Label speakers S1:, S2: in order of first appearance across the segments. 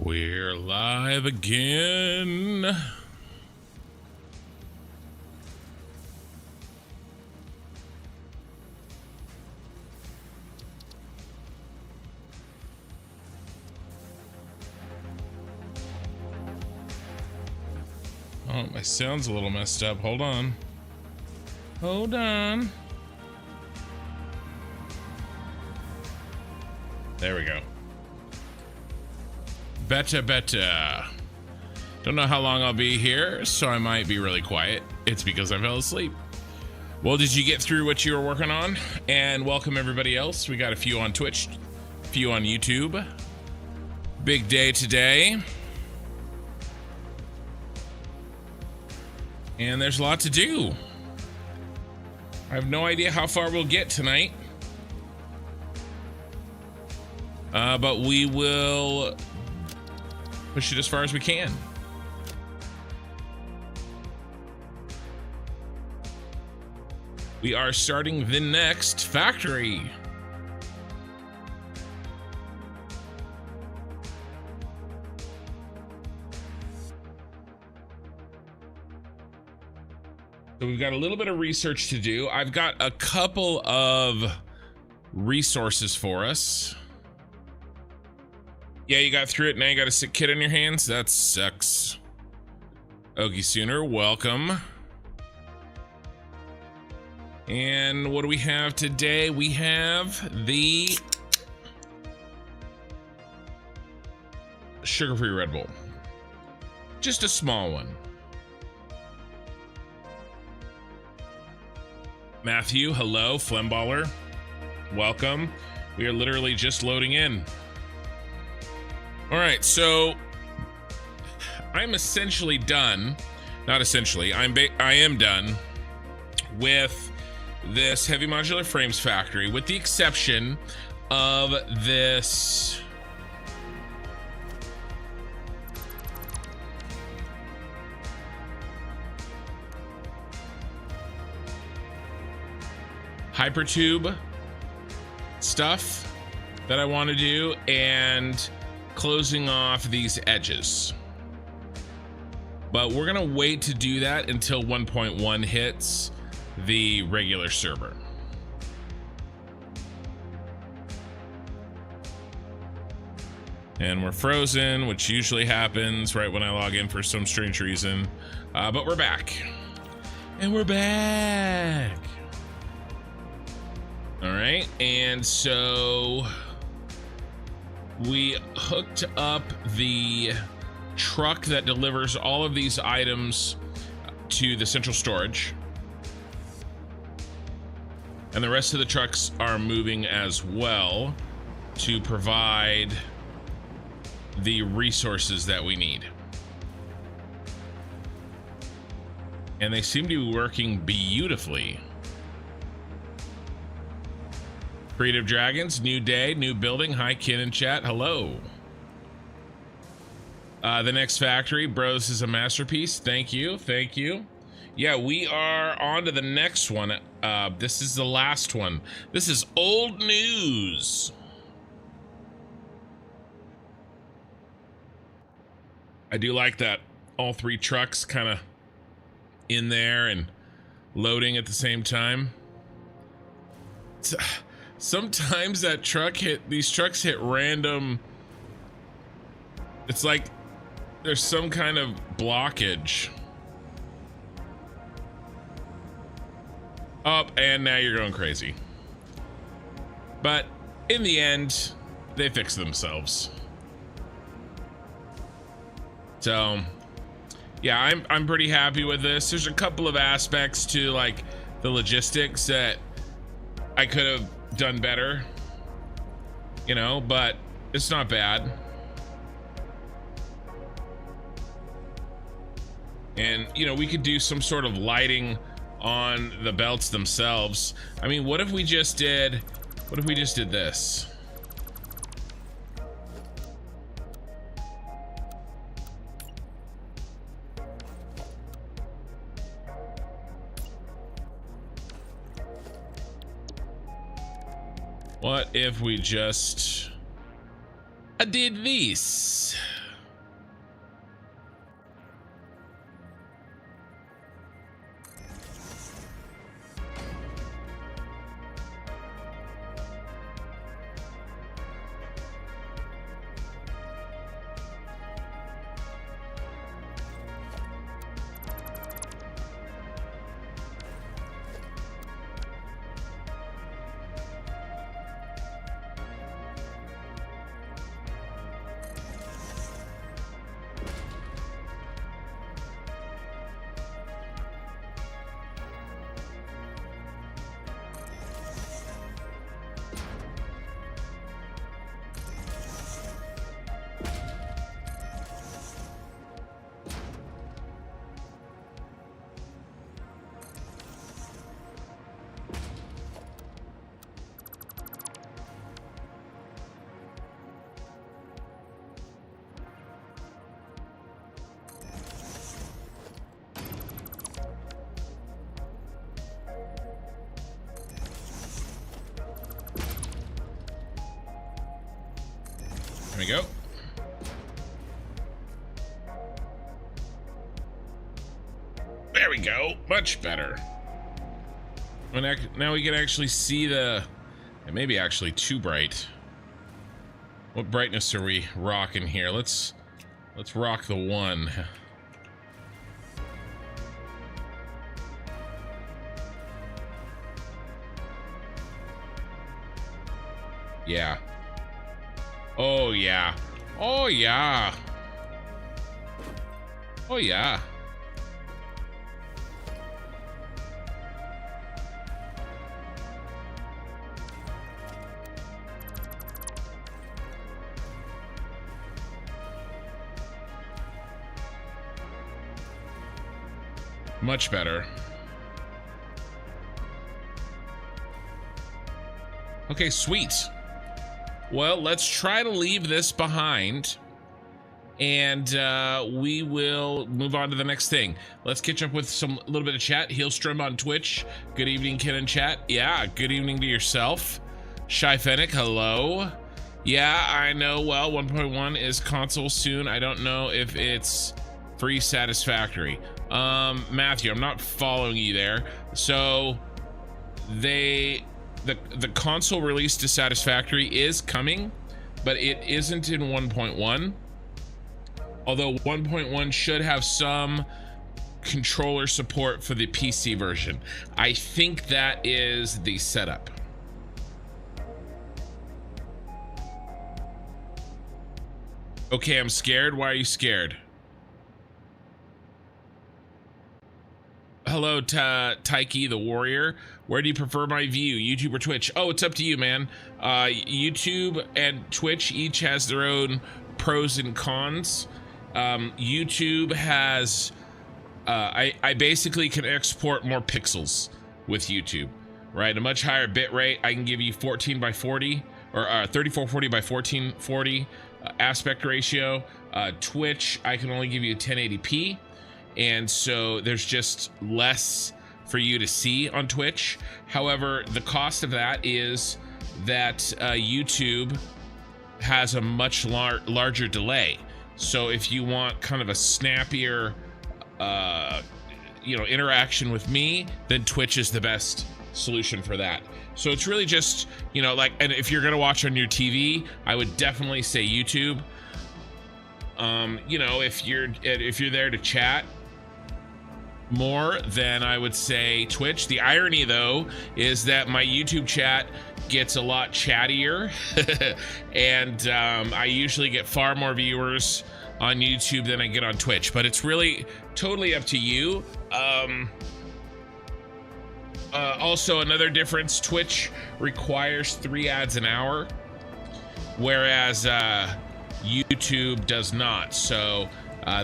S1: We're live again. Oh, my sound's a little messed up. Hold on. Hold on. There we go. Better. Don't know how long I'll be here, so I might be really quiet. It's because I fell asleep. Well, did you get through what you were working on? And welcome everybody else. We got a few on Twitch, a few on YouTube. Big day today. And there's a lot to do. I have no idea how far we'll get tonight. But we will push it as far as we can. We are starting the next factory. So we've got a little bit of research to do. I've got a couple of resources for us. Yeah, you got through it. Now you got a sick kid on your hands. That sucks. Okie Sooner, welcome. And what do we have today? We have the sugar-free Red Bull. Just a small one. Matthew, hello. Flemballer, welcome. We are literally just loading in. All right, so I'm essentially done. Not essentially, I am done with this heavy modular frames factory, with the exception of this hypertube stuff that I want to do and closing off these edges. But we're gonna wait to do that until 1.1 hits the regular server. And we're frozen, which usually happens right when I log in for some strange reason. But we're back. And we're back. All right, and so we hooked up the truck that delivers all of these items to the central storage. And the rest of the trucks are moving as well to provide the resources that we need. And they seem to be working beautifully. Creative Dragons, new day, new building. Hi, Kin and chat. Hello. The next factory, bro, this is a masterpiece. Thank you. Thank you. Yeah, we are on to the next one. This is the last one. This is old news. I do like that all three trucks kind of in there and loading at the same time. Sometimes these trucks hit random. It's like there's some kind of blockage. Up, and now you're going crazy. But in the end, they fix themselves. So yeah, I'm pretty happy with this. There's a couple of aspects to like the logistics that I could have done better, you know, but it's not bad. And you know, we could do some sort of lighting on the belts themselves. I mean, what if we just did this? What if we just did this? we go. There we go. Much better. Now we can actually see the... It may be actually too bright. What brightness are we rocking here? Let's rock the 1. Yeah. Oh yeah. Oh yeah. Oh yeah. Much better. Okay, sweet. Well, let's try to leave this behind, and we will move on to the next thing. Let's catch up with a little bit of chat. Heelstrom on Twitch. Good evening, Ken in chat. Yeah, good evening to yourself. Shy Fennec, hello. Yeah, I know. Well, 1.1 is console soon. I don't know if it's free Satisfactory. Matthew, I'm not following you there. So the console release to Satisfactory is coming, but it isn't in 1.1. Although 1.1 should have some controller support for the PC version. I think that is the setup. Okay, I'm scared. Why are you scared? Hello, Taiki the Warrior. Where do you prefer my view, YouTube or Twitch? Oh, it's up to you, man. YouTube and Twitch each has their own pros and cons. YouTube has, I basically can export more pixels with YouTube, right? A much higher bit rate. I can give you 14 by 40 or 3440 by 1440 aspect ratio. Twitch, I can only give you 1080p. And so there's just less for you to see on Twitch. However, the cost of that is that YouTube has a much larger delay. So if you want kind of a snappier, interaction with me, then Twitch is the best solution for that. So it's really just, and if you're gonna watch on your TV, I would definitely say YouTube. If you're there to chat more, then I would say Twitch. The irony though is that my YouTube chat gets a lot chattier and I usually get far more viewers on YouTube than I get on Twitch, but it's really totally up to you. Also, another difference, Twitch requires 3 ads an hour, whereas YouTube does not. So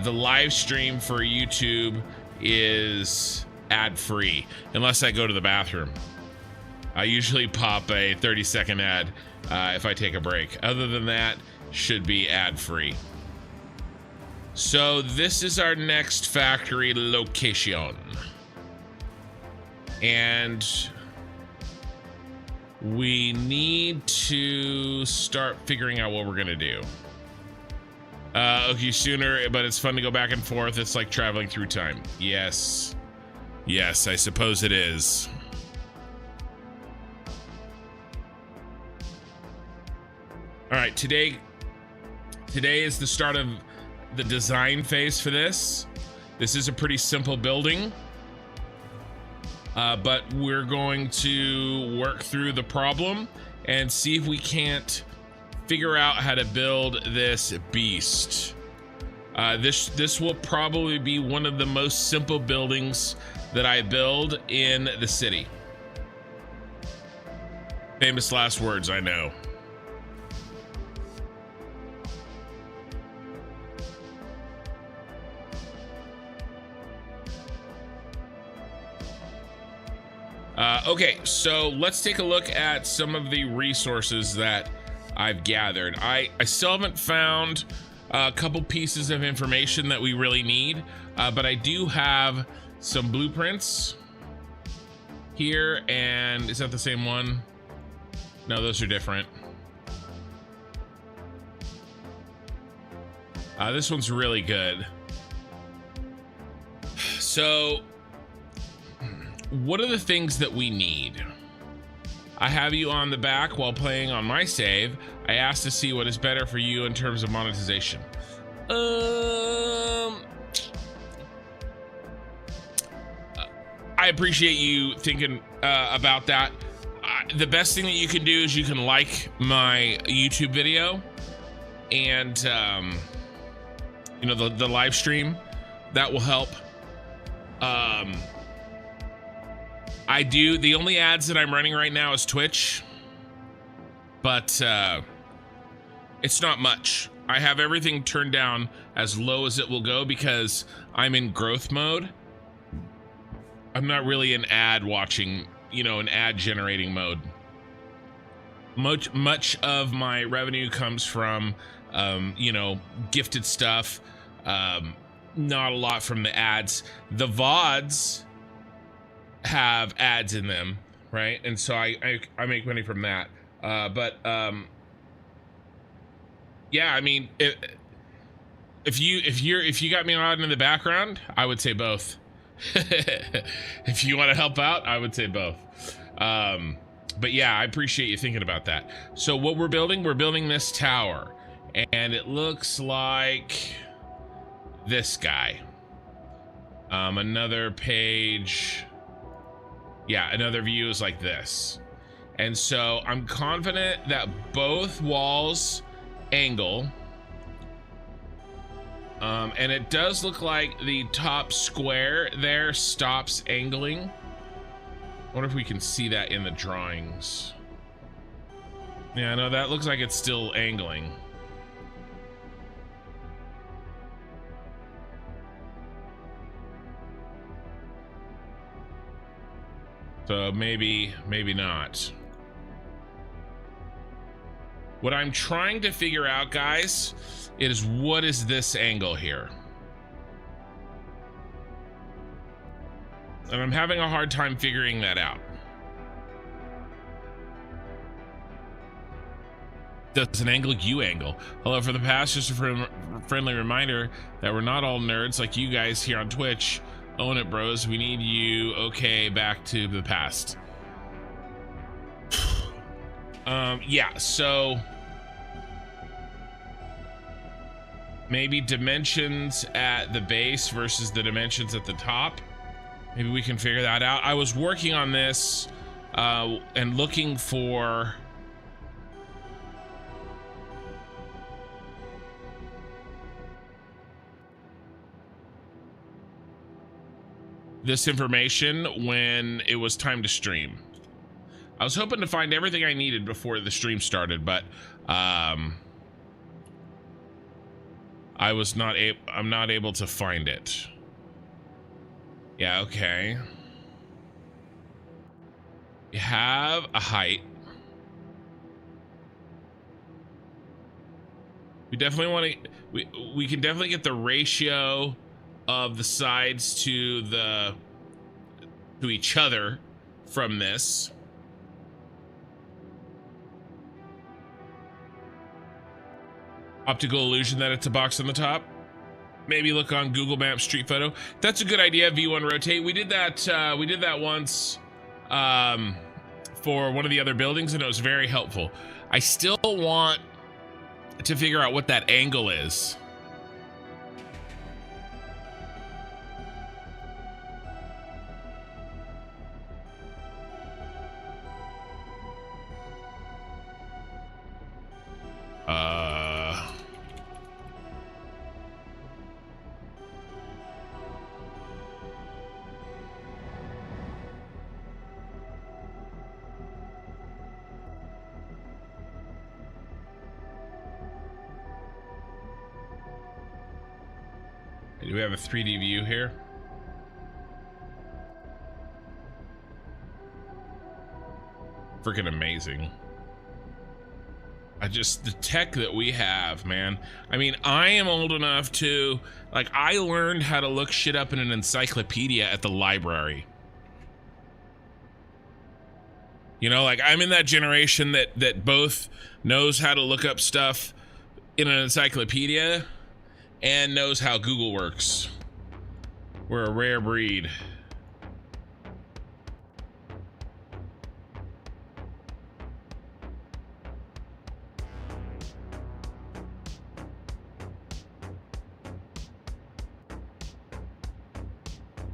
S1: the live stream for YouTube is ad-free, unless I go to the bathroom. I usually pop a 30-second ad if I take a break. Other than that, should be ad-free. So this is our next factory location. And we need to start figuring out what we're gonna do. Okay, sooner, but it's fun to go back and forth. It's like traveling through time. Yes. Yes, I suppose it is. All right, today is the start of the design phase for this. This is a pretty simple building, but we're going to work through the problem and see if we can't figure out how to build this beast. This will probably be one of the most simple buildings that I build in the city. Famous last words, I know. Okay, so let's take a look at some of the resources that I've gathered. I still haven't found a couple pieces of information that we really need, but I do have some blueprints here. And is that the same one? No, those are different. This one's really good. So, what are the things that we need? I have you on the back while playing on my save. I asked to see what is better for you in terms of monetization. I appreciate you thinking about that. The best thing that you can do is you can like my YouTube video and you know, the live stream. That will help. The only ads that I'm running right now is Twitch, but it's not much. I have everything turned down as low as it will go because I'm in growth mode. I'm not really an ad watching, you know, an ad generating mode. Much of my revenue comes from, you know, gifted stuff. Not a lot from the ads. The VODs have ads in them, right? And so I make money from that. Yeah, I mean, if you got me on in the background, I would say both. If you want to help out, I would say both. But yeah, I appreciate you thinking about that. So what we're building this tower, and it looks like this guy. Another page. Yeah, another view is like this. And so I'm confident that both walls angle. And it does look like the top square there stops angling. I wonder if we can see that in the drawings. Yeah, no, that looks like it's still angling. So maybe not. What I'm trying to figure out, guys, is what is this angle here? And I'm having a hard time figuring that out. Does an angle you angle? Hello for the past, just a friendly reminder that we're not all nerds like you guys here on Twitch. Own it, bros. We need you. Okay, back to the past. Yeah, so maybe dimensions at the base versus the dimensions at the top. Maybe we can figure that out. I was working on this and looking for this information when it was time to stream. I was hoping to find everything I needed before the stream started, but I'm not able to find it. Yeah, okay. You have a height. We definitely want to, we can definitely get the ratio of the sides to each other from this. Optical illusion that it's a box on the top. Maybe look on Google Maps Street Photo. That's a good idea. V1 rotate. We did that once for one of the other buildings, and it was very helpful. I still want to figure out what that angle is. Do we have a 3D view here? Freaking amazing. The tech that we have, man. I mean, I am old enough to, like, I learned how to look shit up in an encyclopedia at the library. You know, like, I'm in that generation that both knows how to look up stuff in an encyclopedia and knows how Google works. We're a rare breed.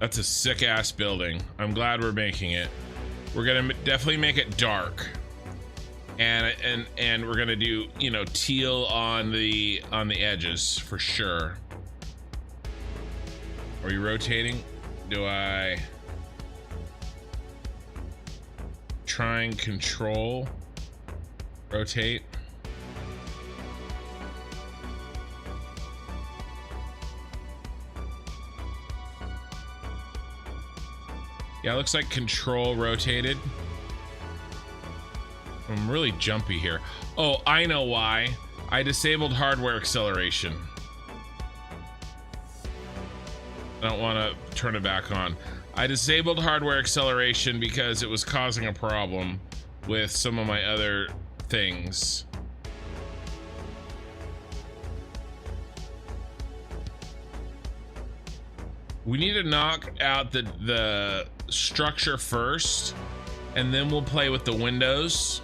S1: That's a sick ass building. I'm glad we're making it. We're gonna definitely make it dark, and we're gonna do, you know, teal on the edges for sure. Are you rotating? Do I try and control rotate? Yeah, it looks like control rotated. I'm really jumpy here. Oh, I know why. I disabled hardware acceleration. I don't want to turn it back on. I disabled hardware acceleration because it was causing a problem with some of my other things. We need to knock out the structure first, and then we'll play with the windows.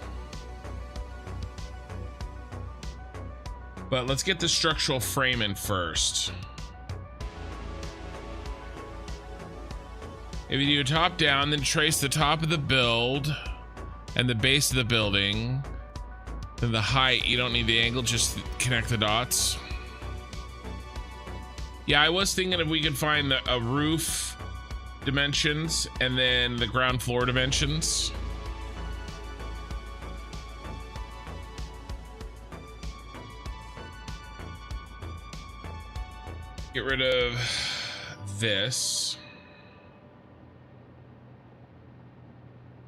S1: But let's get the structural frame in first. If you do top down, then trace the top of the build and the base of the building. Then the height, you don't need the angle, just connect the dots. Yeah, I was thinking if we could find a roof dimensions and then the ground floor dimensions. Get rid of this.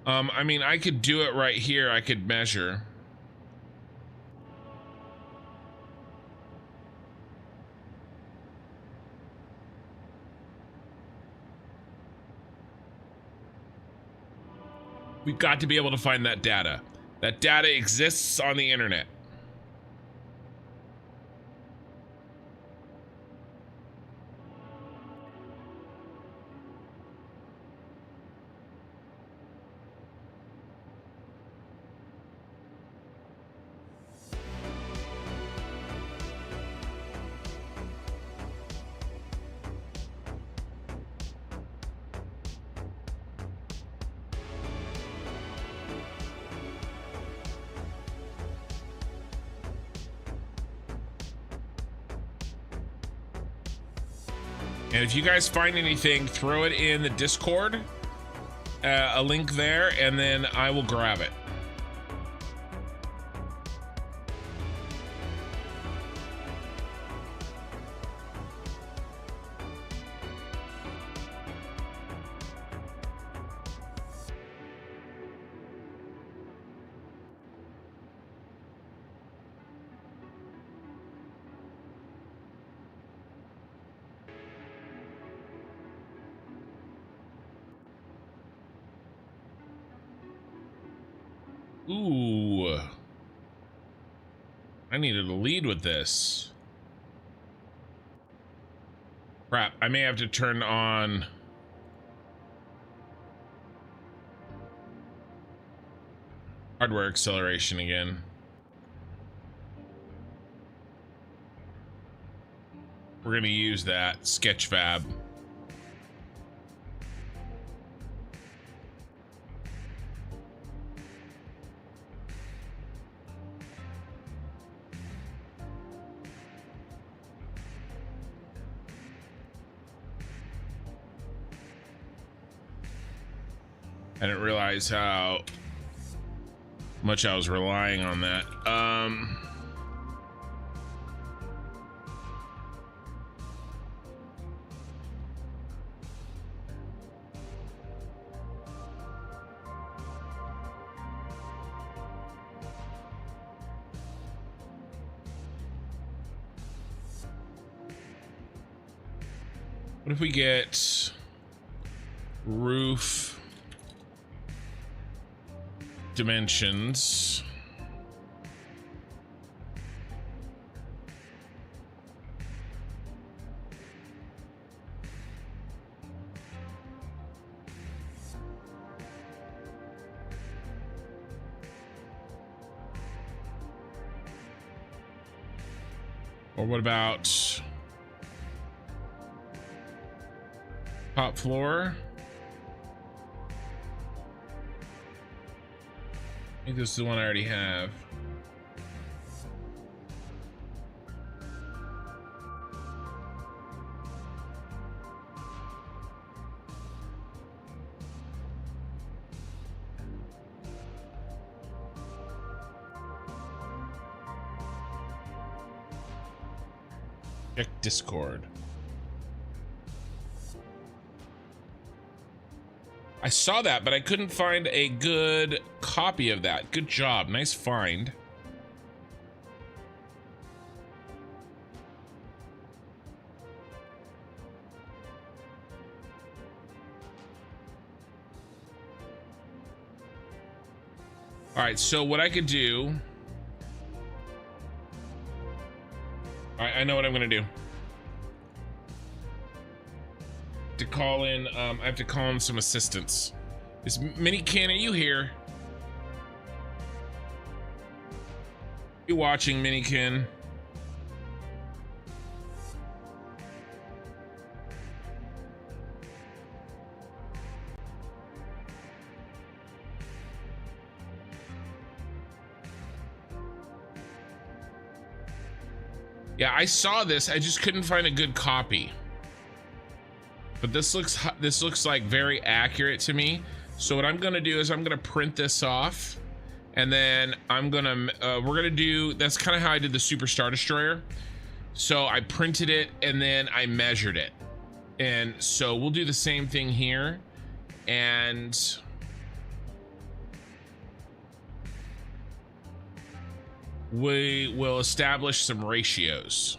S1: I mean, I could do it right here. I could measure. We've got to be able to find that data. That data exists on the internet. And if you guys find anything, throw it in the Discord, a link there, and then I will grab it. Ooh. I needed to lead with this. Crap, I may have to turn on... hardware acceleration again. We're gonna use that Sketchfab. I didn't realize how much I was relying on that. What if we get roof dimensions? Or what about top floor? I think this is the one I already have. Check Discord. I saw that, but I couldn't find a good copy of that. Good job. Nice find. All right, so what I could do... All right, I know what I'm gonna do. To call in, I have to call in some assistance. Is Minikin, are you here? You watching, Minikin? Yeah, I saw this. I just couldn't find a good copy. But this looks like very accurate to me. So what I'm gonna do is I'm gonna print this off, and then I'm gonna we're gonna do. That's kind of how I did the Super Star Destroyer. So I printed it and then I measured it, and so we'll do the same thing here, and we will establish some ratios.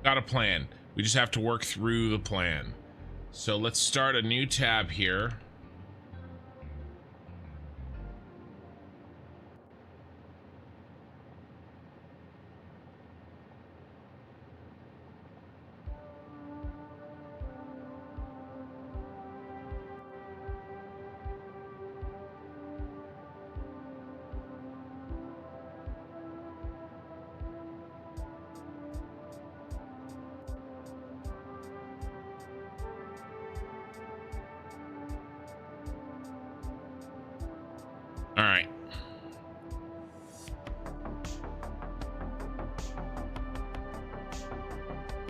S1: Got a plan. We just have to work through the plan. So let's start a new tab here. All right.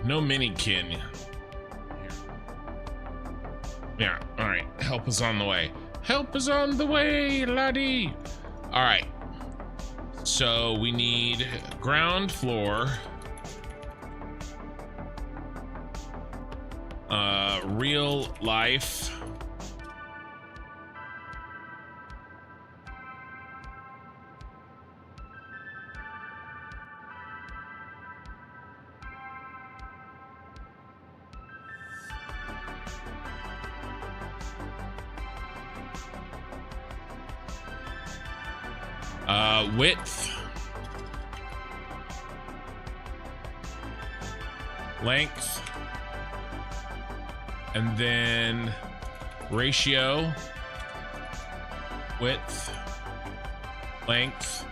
S1: No Minikin. Yeah, all right. Help is on the way. Help is on the way, laddie. All right. So we need ground floor. Real life. Width, length, and then ratio, width, length,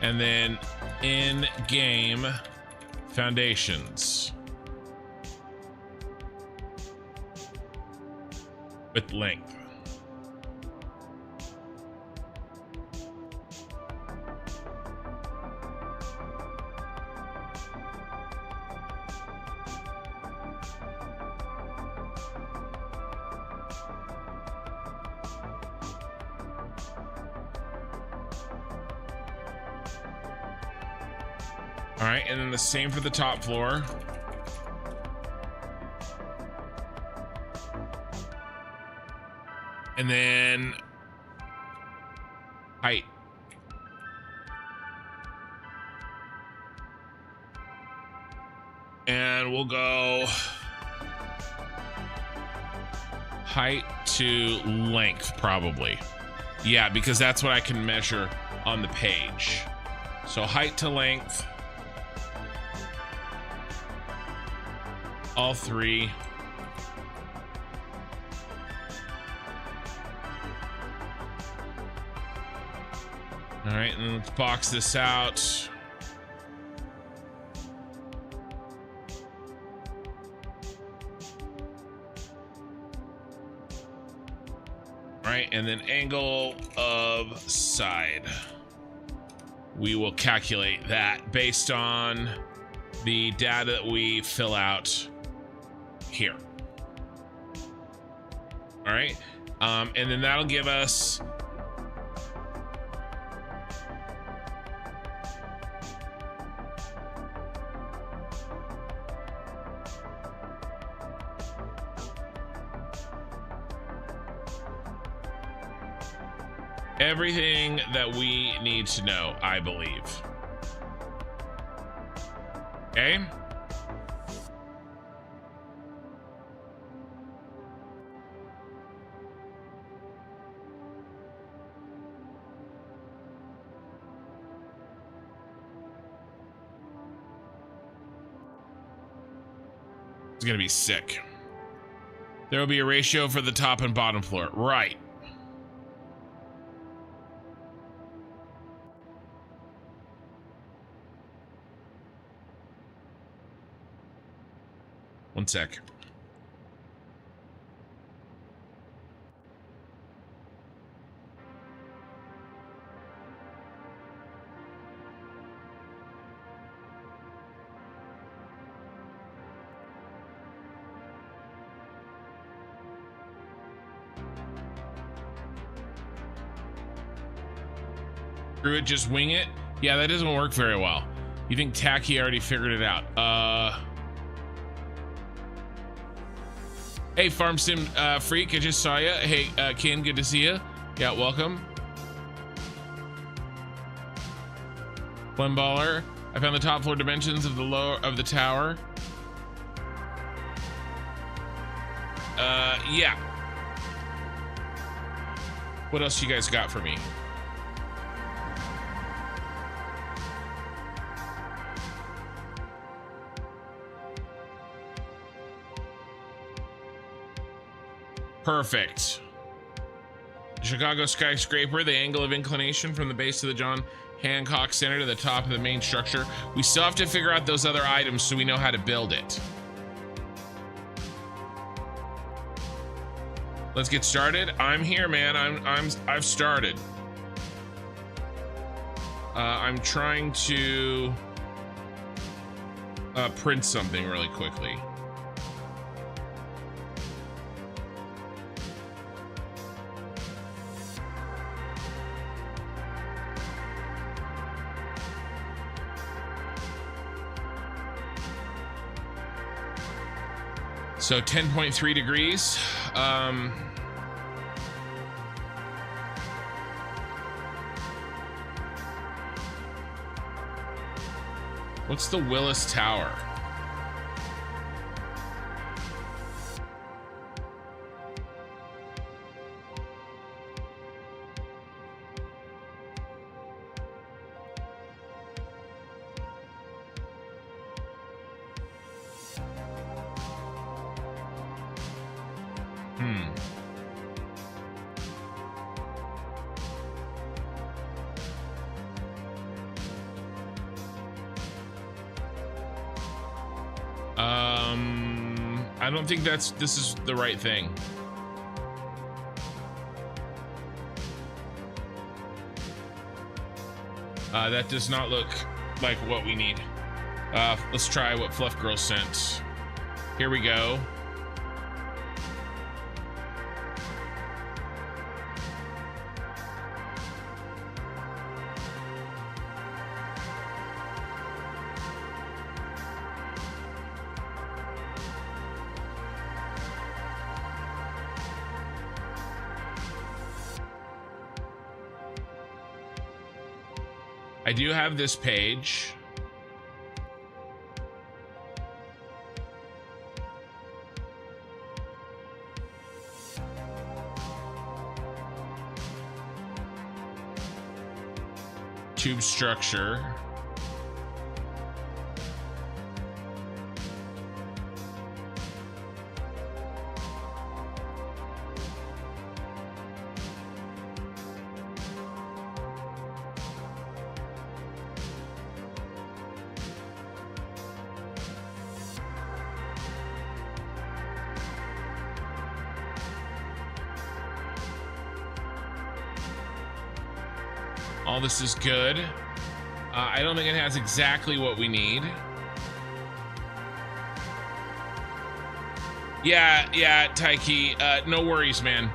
S1: and then in-game foundations with length. All right, and then the same for the top floor. And then height. And we'll go height to length, probably. Yeah, because that's what I can measure on the page. So height to length. All three. All right, and let's box this out. All right, and then angle of side. We will calculate that based on the data that we fill out here. All right, and then that'll give us everything that we need to know, I believe. Okay. It's gonna be sick. There will be a ratio for the top and bottom floor. Right. One sec. Screw it, just wing it? Yeah, that doesn't work very well. You think Tacky already figured it out? Hey, Farm Sim Freak, I just saw you. Hey, Ken, good to see you. Yeah, welcome. One baller. I found the top floor dimensions of the lower of the tower. Yeah. What else you guys got for me? Perfect. Chicago skyscraper, the angle of inclination from the base of the John Hancock Center to the top of the main structure. We still have to figure out those other items so we know how to build it. Let's get started. I'm here, man. I've started. I'm trying to print something really quickly. So 10.3 degrees. What's the Willis Tower? I don't think this is the right thing. That does not look like what we need. Let's try what Fluff Girl sent. Here we go. I do have this page. Tube structure. All this is good. I don't think it has exactly what we need. Yeah, Taiki, no worries, man.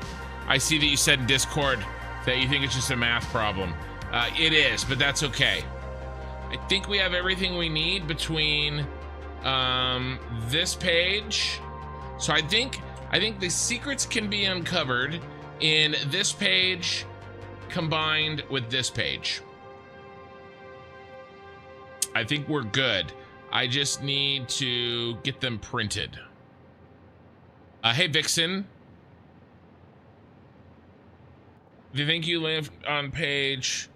S1: I see that you said in Discord that you think it's just a math problem. It is, but that's okay. I think we have everything we need between this page. So I think the secrets can be uncovered in this page combined with this page. I think we're good. I just need to get them printed. Hey, Vixen. Do you think you live on page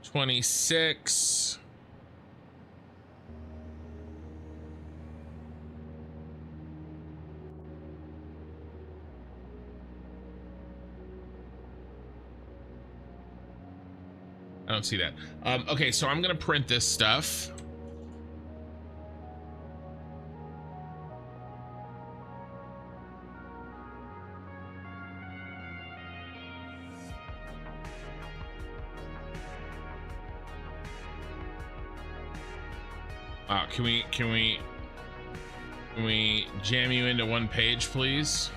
S1: 26? I don't see that. Okay, so I'm gonna print this stuff. Can we jam you into one page, please?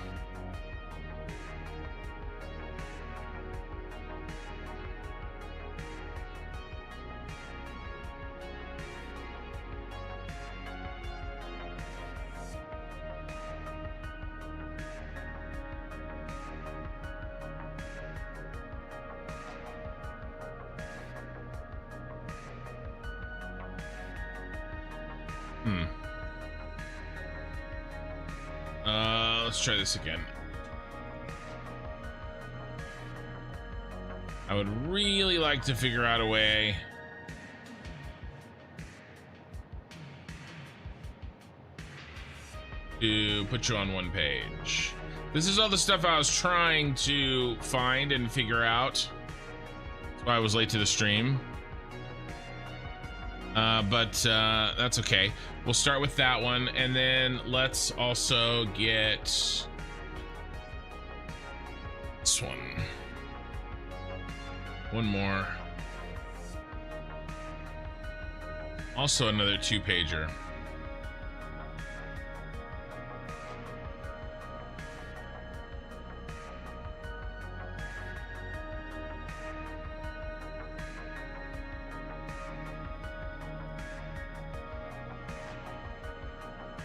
S1: Let's try this again. I would really like to figure out a way to put you on one page. This is all the stuff I was trying to find and figure out. That's why I was late to the stream. But that's okay. We'll start with that one, and then let's also get this one. One more. Also another 2-pager.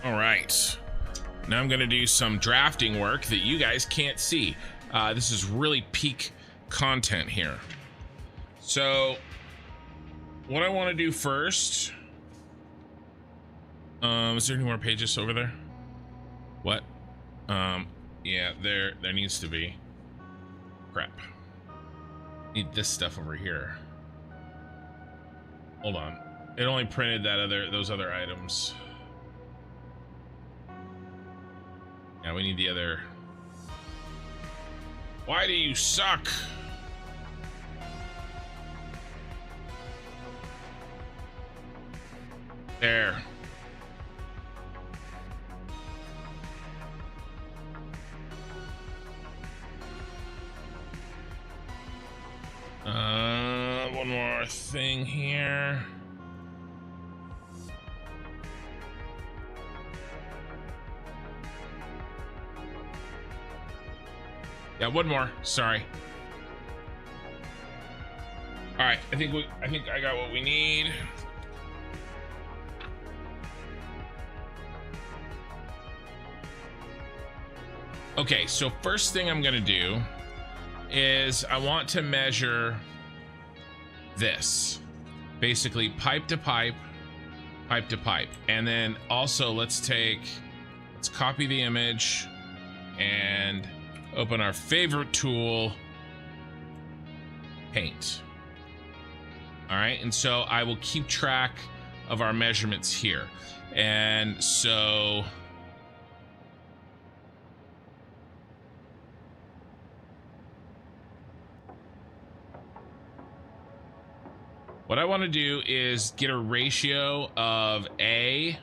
S1: All right, now I'm gonna do some drafting work that you guys can't see. This is really peak content here. So what I want to do first, is there any more pages over there? What? Yeah, there needs to be. Crap. Need this stuff over here. Hold on. It only printed those other items. Yeah, we need the other. Why do you suck? There. One more thing here. Yeah, one more. Sorry. All right, I think I got what we need. Okay, so first thing I'm gonna do is I want to measure this. Basically pipe to pipe, pipe to pipe. And then also let's copy the image and open our favorite tool, paint. All right, and so I will keep track of our measurements here. And so what I want to do is get a ratio of A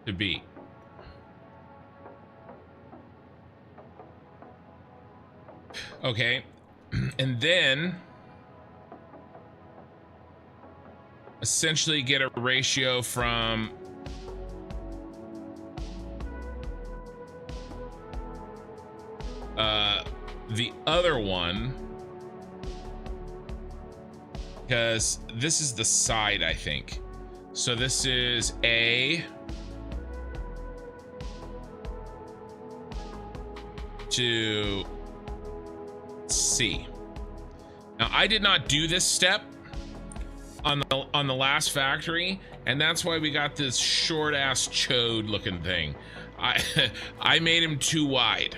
S1: to B. Okay. And then essentially get a ratio from the other one, because this is the side, I think. So this is A to C. Now, I did not do this step on the last factory, and that's why we got this short ass chode looking thing. I made him too wide.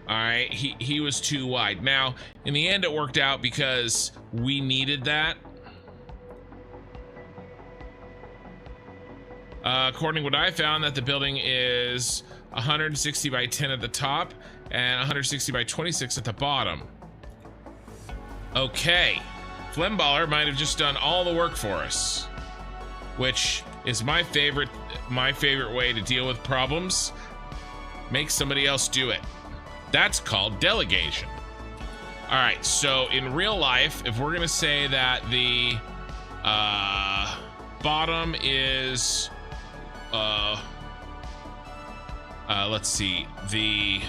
S1: All right, he was too wide. Now, in the end, it worked out because we needed that. According to what I found, that the building is 160 by 10 at the top and 160 by 26 at the bottom. Okay, Flemballer might have just done all the work for us, which is my favorite way to deal with problems. Make somebody else do it. That's called delegation. All right, so in real life, if we're gonna say that the bottom is let's see, the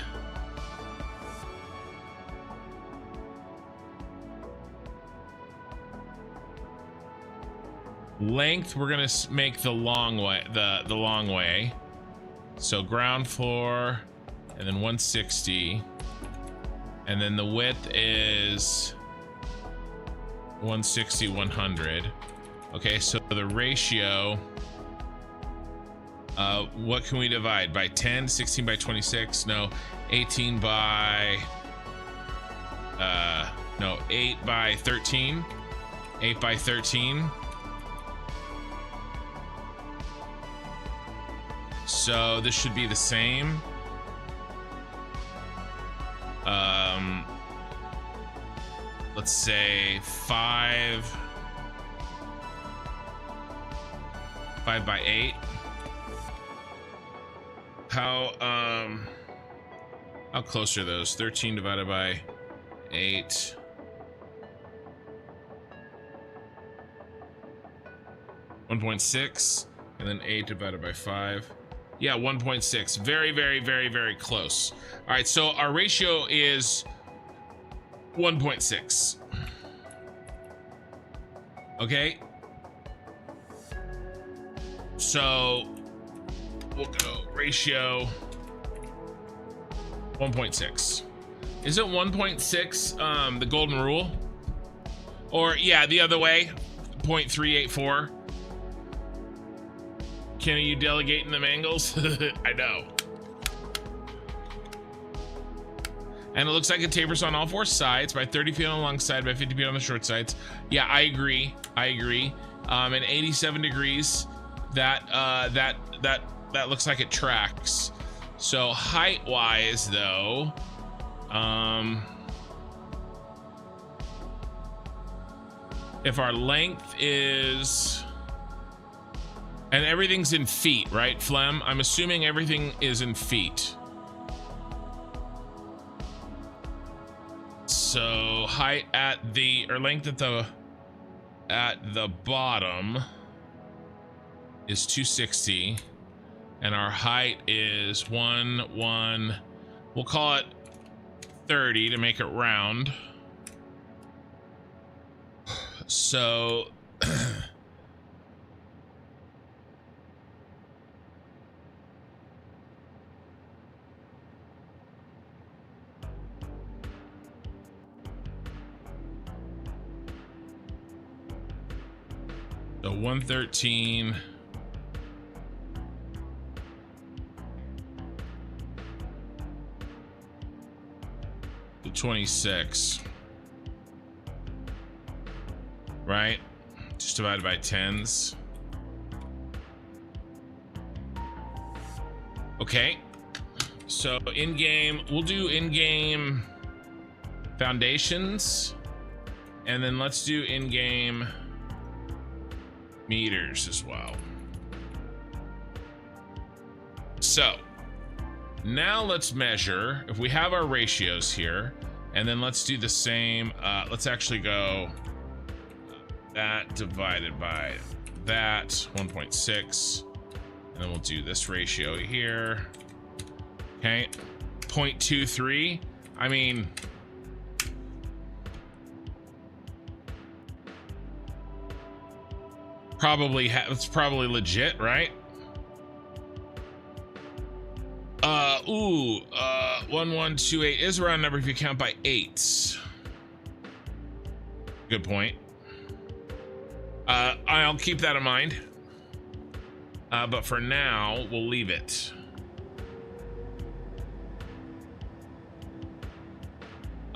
S1: length, we're gonna make the long way, the long way. So ground floor, and then 160, and then the width is 160, 100. Okay, so the ratio, what can we divide by? 10, 16 by 26, no, 18 by, no, 8 by 13, 8 by 13. So this should be the same. Let's say 5 by 8. How close are those? 13 divided by 8. .6, and then 8 divided by 5. Yeah, 1.6. Very, very, very, very close. All right, so our ratio is 1.6. Okay. So we'll go ratio 1.6. Isn't 1.6 the golden rule? Or yeah, the other way, 0.384. Can you delegate in the mangles? I know. And it looks like it tapers on all four sides by 30 feet on the long side, by 50 feet on the short sides. Yeah, I agree. And 87 degrees. That looks like it tracks. So height-wise, though, if our length is, and everything's in feet, right, Flem? I'm assuming everything is in feet. So height at the, or length at the bottom is 260, and our height is 1, we'll call it 30 to make it round. So so 113 to 26, right? Just divided by tens. Okay, so in-game, we'll do in-game foundations, and then let's do in-game meters as well. So Now let's measure if we have our ratios here, and then let's do the same. Let's actually go that divided by that 1.6, and then we'll do this ratio here. Okay, 0.23. I mean, it's probably legit, right? 1128 is a round number if you count by eights. Good point. I'll keep that in mind. But for now, we'll leave it.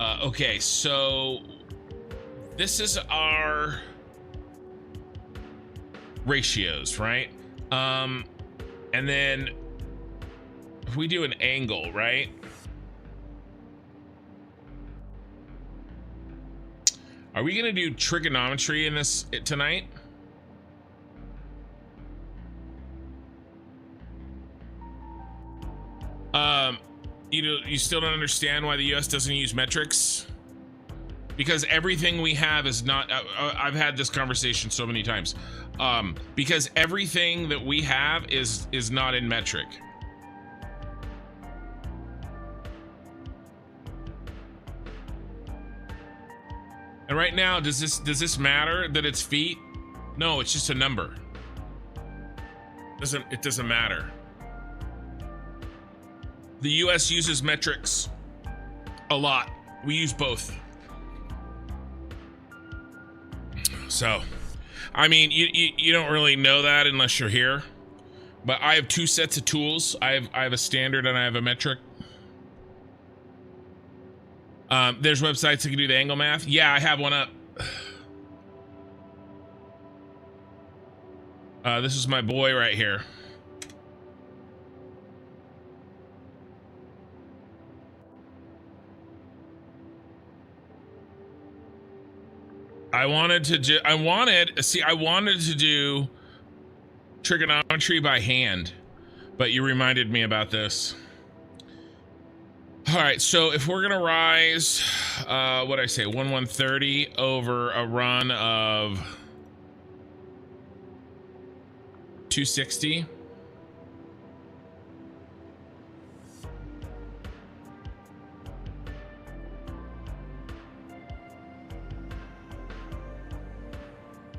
S1: Okay, so this is our ratios, right? And then if we do an angle, right? Are we gonna do trigonometry in this tonight? You still don't understand why the US doesn't use metrics? Because everything we have is not, I've had this conversation so many times. Because everything that we have is not in metric. And right now, does this matter that it's feet? No, it's just a number. It doesn't matter. The US uses metrics a lot. We use both. So, I mean, you don't really know that unless you're here. But I have two sets of tools. I have a standard and I have a metric. There's websites that can do the angle math. Yeah, I have one up. This is my boy right here. I wanted to do trigonometry by hand, but you reminded me about this. All right, so if we're gonna rise, what I say, 1/130 over a run of 260.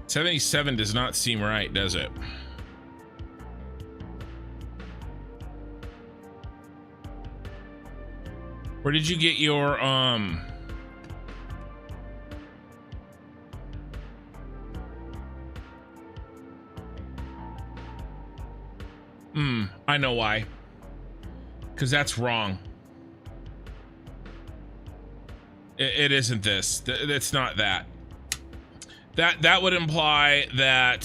S1: $77 does not seem right, does it? Where did you get your I know why. Because that's wrong. It isn't this. It's not that. That would imply that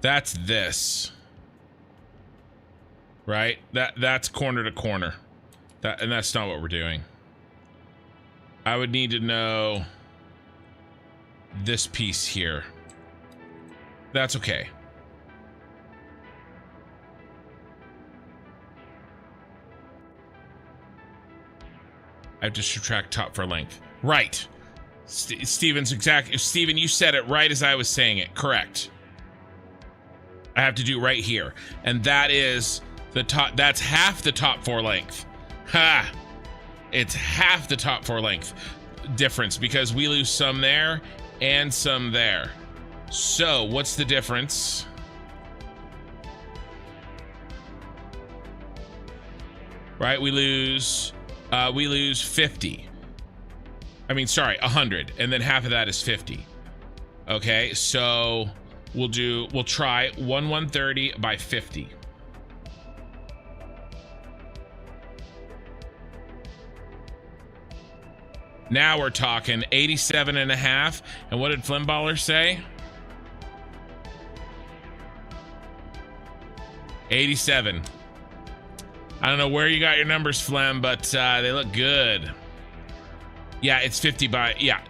S1: that's this. Right? That's corner to corner. And that's not what we're doing. I would need to know this piece here. That's okay. I have to subtract top for length. Right. Steven, you said it right as I was saying it. Correct. I have to do right here. And that is the top. That's half the top for length. Ha! It's half the top for length difference because we lose some there and some there. So what's the difference? Right, we lose 50. I mean, sorry, 100, and then half of that is 50. Okay, so we'll try 1/130 by 50. Now we're talking 87.5. And what did Flimballer say? 87. I don't know where you got your numbers, Flem, but they look good. Yeah, it's 50 by, yeah.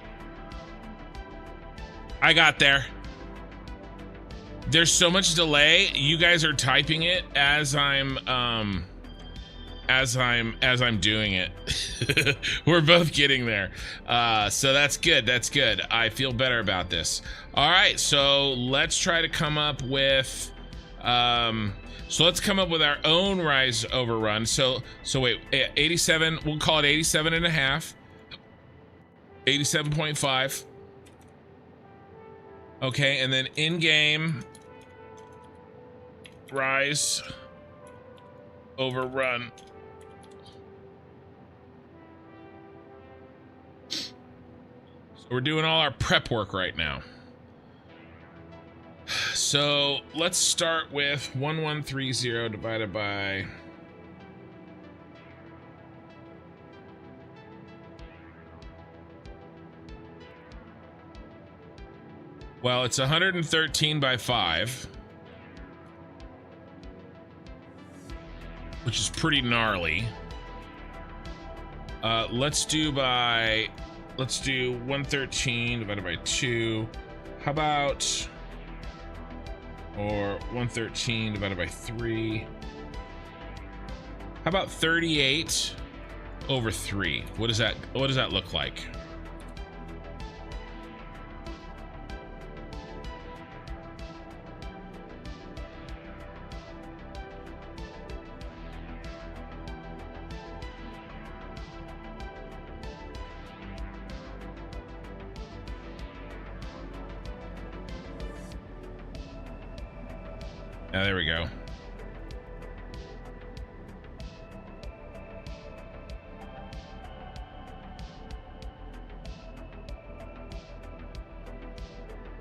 S1: I got there. There's so much delay. You guys are typing it as I'm doing it. We're both getting there. So that's good. That's good. I feel better about this. All right, so let's try to come up with let's come up with our own rise overrun. So wait, 87, we'll call it 87 and a half. 87.5. Okay, and then in-game rise overrun. So we're doing all our prep work right now. So let's start with 1130 divided by well, it's 113 by 5, which is pretty gnarly. Let's do 113 divided by 2. How about, or 113 divided by 3. How about 38 over 3? What does that look like? There we go.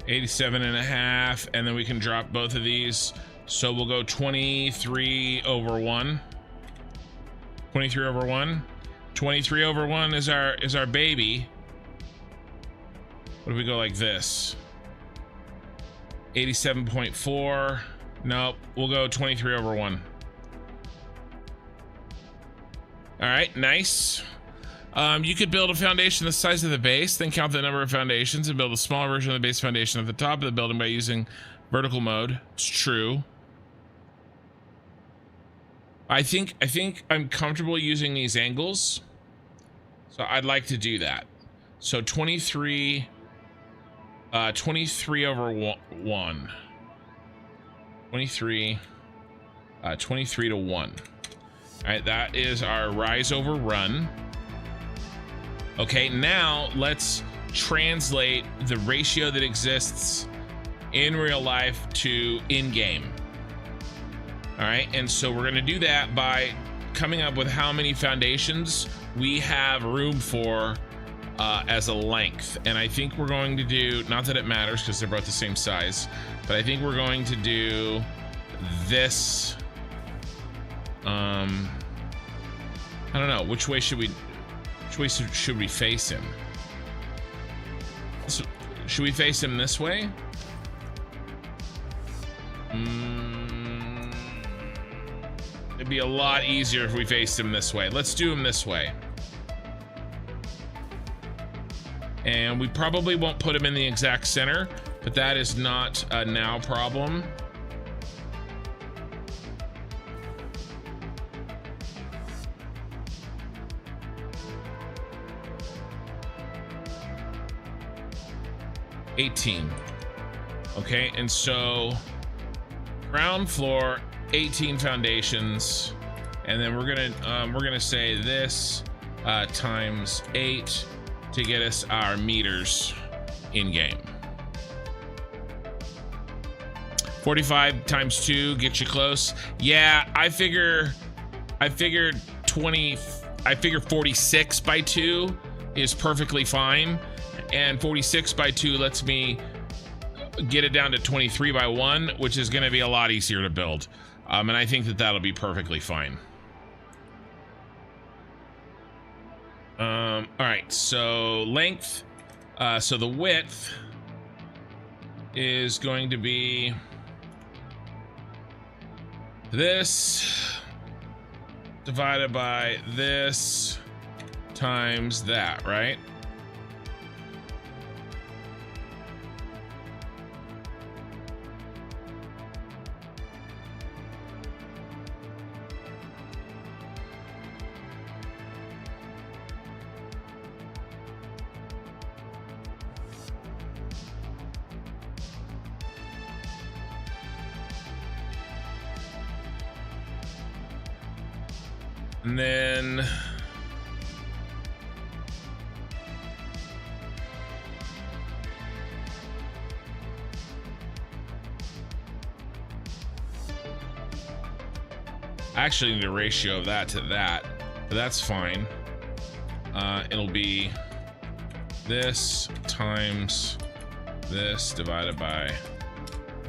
S1: $87.5, and then we can drop both of these. So we'll go 23 over 1. 23 over 1. 23 over 1 is our baby. What if we go like this? 87.4. Nope, we'll go 23 over 1. All right, nice. You could build a foundation the size of the base, then count the number of foundations and build a smaller version of the base foundation at the top of the building by using vertical mode. It's true. I think I'm comfortable using these angles, so I'd like to do that. So 23 over 1. 23 to 1. All right, that is our rise over run. Okay, now let's translate the ratio that exists in real life to in-game. All right, and so we're gonna do that by coming up with how many foundations we have room for as a length. And I think we're going to do, not that it matters because they're both the same size, but I think we're going to do this. I don't know, which way should we face him? So, should we face him this way? It'd be a lot easier if we faced him this way. Let's do him this way. And we probably won't put him in the exact center, but that is not a now problem. $18. Okay, and so ground floor, 18 foundations, and then we're gonna say this times 8 to get us our meters in game. 45 times 2 get you close. Yeah, I figure 46 by 2 is perfectly fine, and 46 by 2 lets me get it down to 23 by 1, which is going to be a lot easier to build, and I think that that'll be perfectly fine. All right, so length, so the width is going to be this divided by this times that, right? And then I actually need a ratio of that to that, but that's fine. It'll be this times this divided by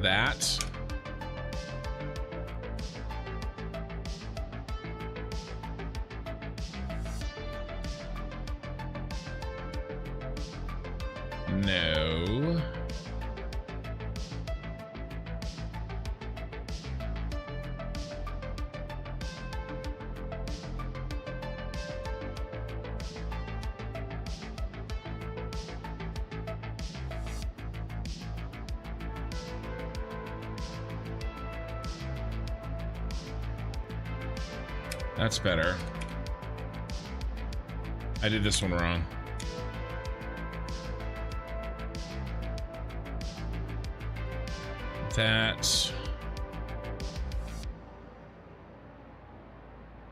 S1: that. No. That's better. I did this one wrong. That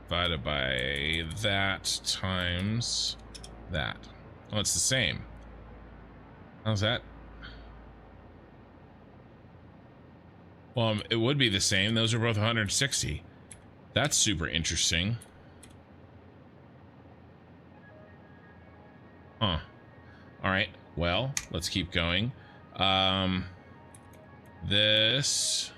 S1: divided by that times that. Oh, it's the same. How's that? Well, it would be the same. Those are both 160. That's super interesting. Huh. All right. Well, let's keep going. This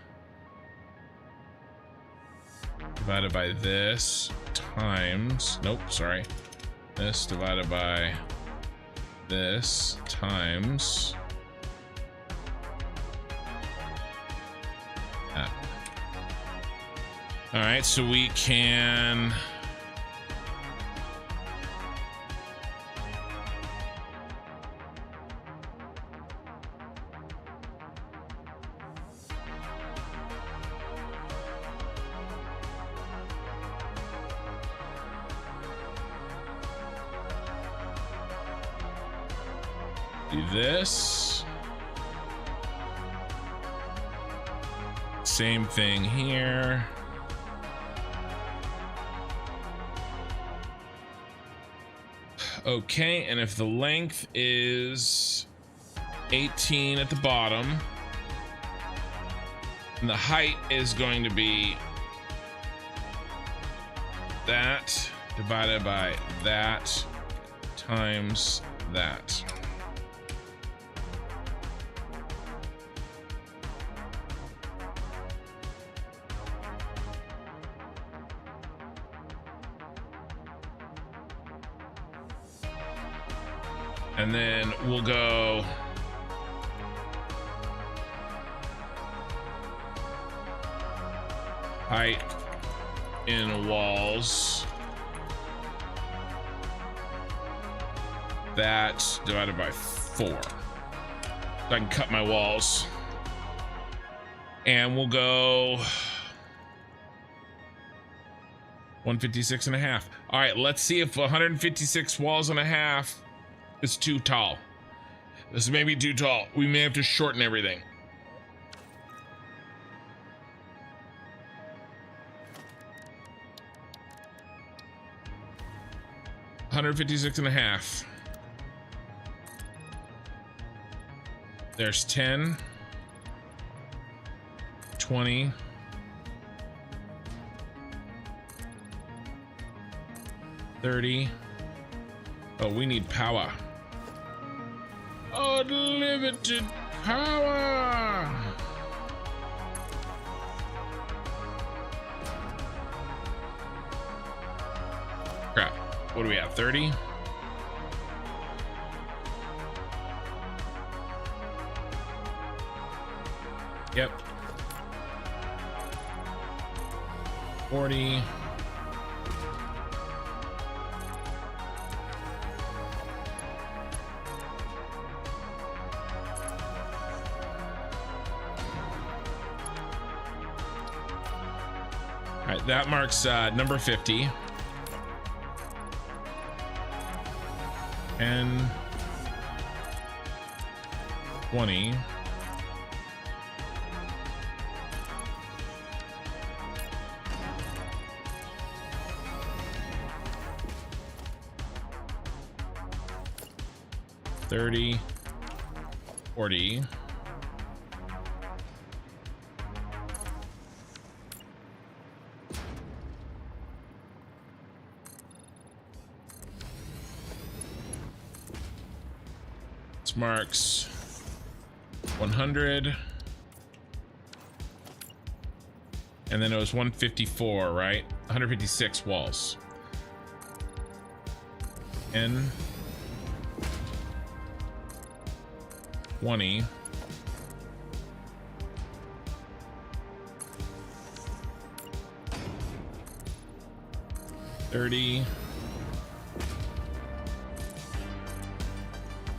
S1: divided by this times, nope, sorry. This divided by this times that. All right, so we can do this. Same thing here. Okay, and if the length is 18 at the bottom, and the height is going to be that divided by that times that. And then we'll go height in walls, that divided by 4. So I can cut my walls. And we'll go 156 and a half. All right, let's see if 156 walls and a half is too tall. This may be too tall. We may have to shorten everything. $156 and a half. There's 10, 20, 30. Oh, we need power. Unlimited power. Crap. What do we have? 30? Yep. 40. All right, that marks number 50. And 20. 30, 40. This marks 100. And then it was 154, right? 156 walls. And 20. 30.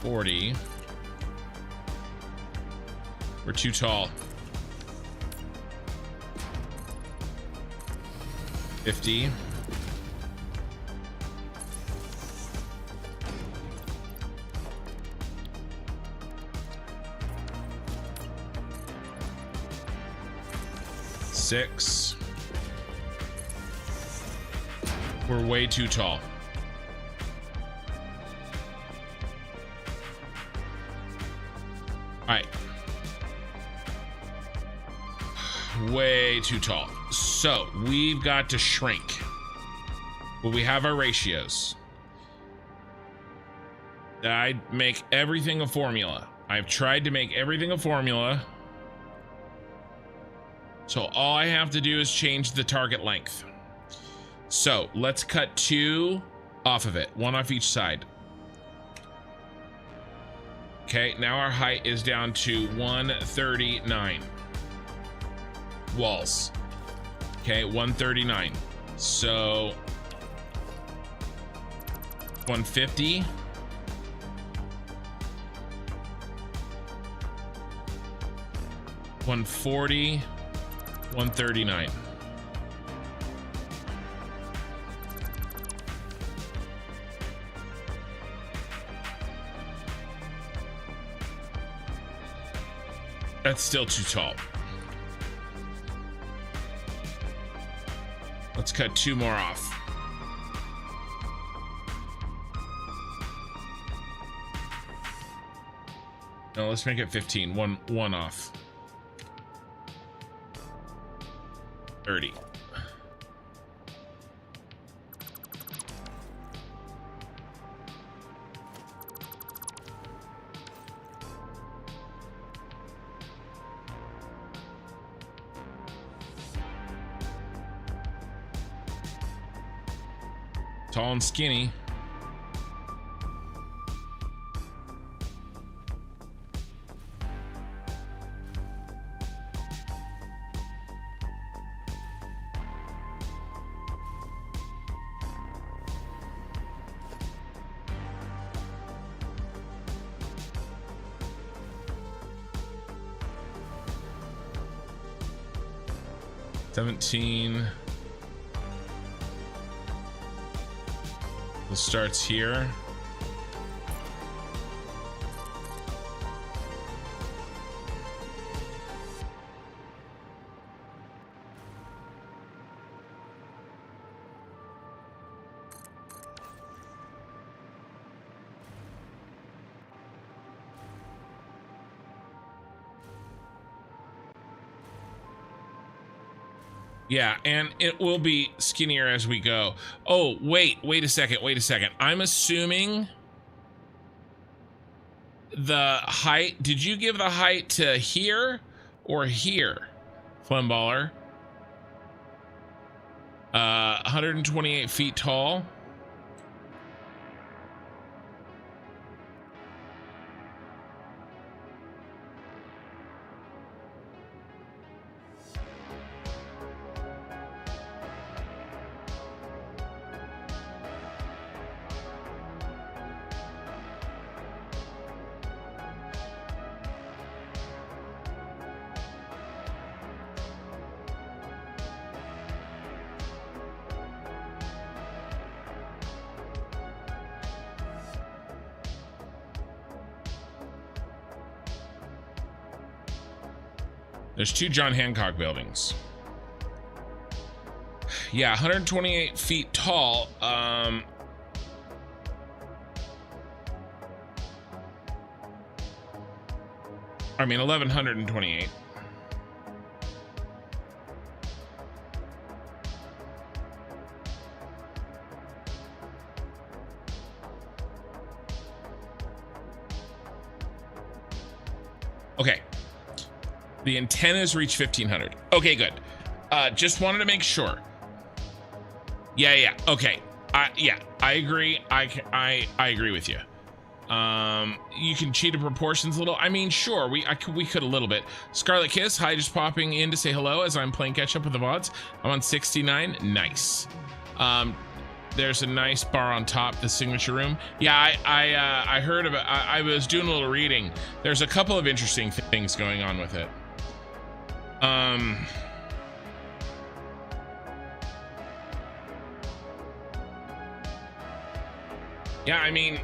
S1: 40. We're too tall. 50. 6. We're way too tall. All right. Way too tall. So we've got to shrink. But we have our ratios. I make everything a formula. I've tried to make everything a formula. So all I have to do is change the target length. So let's cut 2 off of it, 1 off each side. Okay, now our height is down to 139 walls. Okay, 139. So 150. 140. 139. That's still too tall. Let's cut 2 more off. No, let's make it 15. One off. 30. Tall and skinny. It starts here. Yeah, and it will be skinnier as we go. Oh, wait a second. I'm assuming the height, did you give the height to here or here, Flemballer? 128 feet tall. There's 2 John Hancock buildings. Yeah, 128 feet tall. I mean, 1128. Okay. The antennas reach 1500. Okay, good. Just wanted to make sure. Yeah. Okay. Yeah, I agree. I agree with you. You can cheat the proportions a little. I mean, sure, we could a little bit. Scarlet Kiss, hi, just popping in to say hello as I'm playing catch up with the VODs. I'm on 69. Nice. There's a nice bar on top, the signature room. Yeah, I heard of it. I was doing a little reading. There's a couple of interesting things going on with it. Yeah, I mean,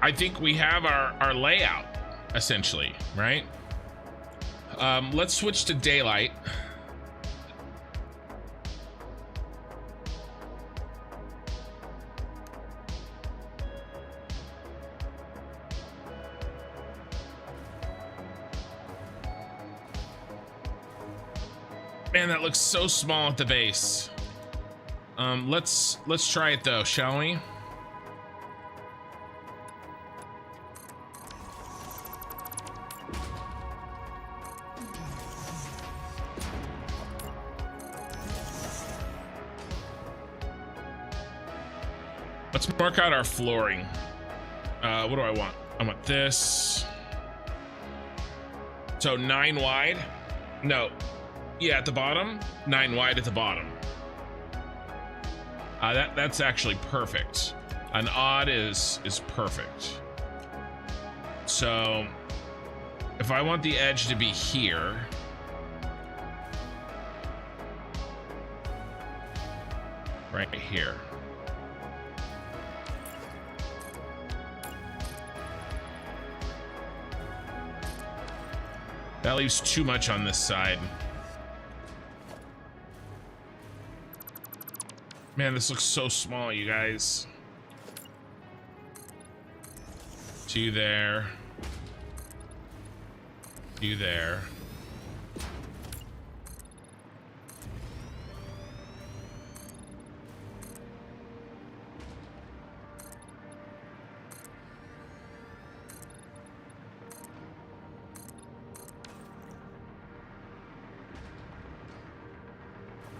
S1: I think we have our layout essentially, right? Let's switch to daylight. Man, that looks so small at the base. Let's try it though, shall we? Let's mark out our flooring. What do I want? I want this. So 9 wide. No. Yeah, at the bottom. 9 wide at the bottom. That's actually perfect. An odd is perfect. So if I want the edge to be here, right here. That leaves too much on this side. Man, this looks so small, you guys. 2 there. 2 there.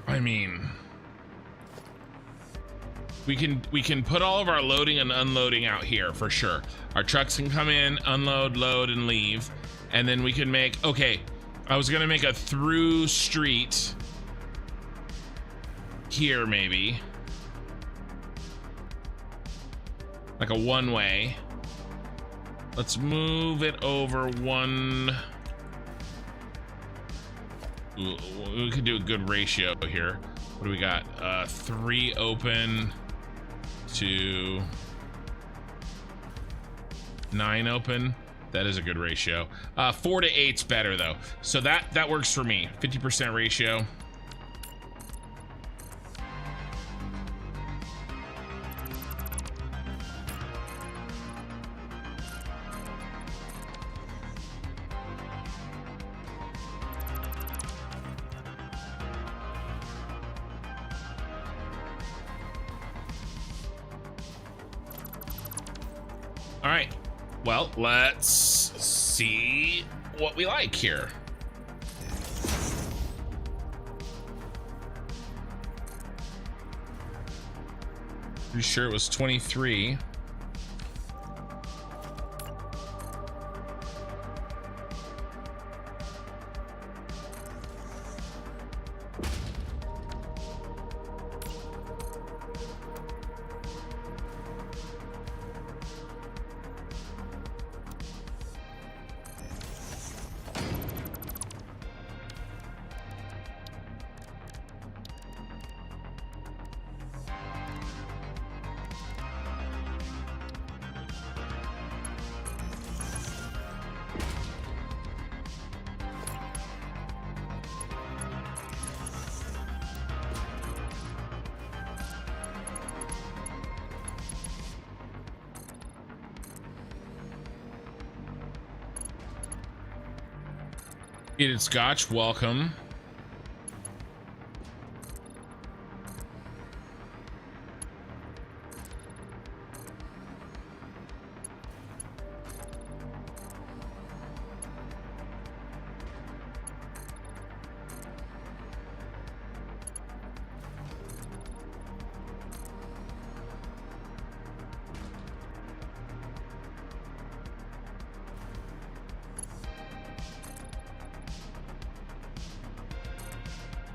S1: I mean, we can put all of our loading and unloading out here for sure. Our trucks can come in, unload, load, and leave. And then we can make, okay, I was gonna make a through street here maybe. Like a one-way. Let's move it over one. We could do a good ratio here. What do we got? 3 open to 9 open. That is a good ratio. 4 to 8's better though. So that works for me. 50% ratio. All right, well, let's see what we like here. Pretty sure it was 23. Heated scotch, welcome.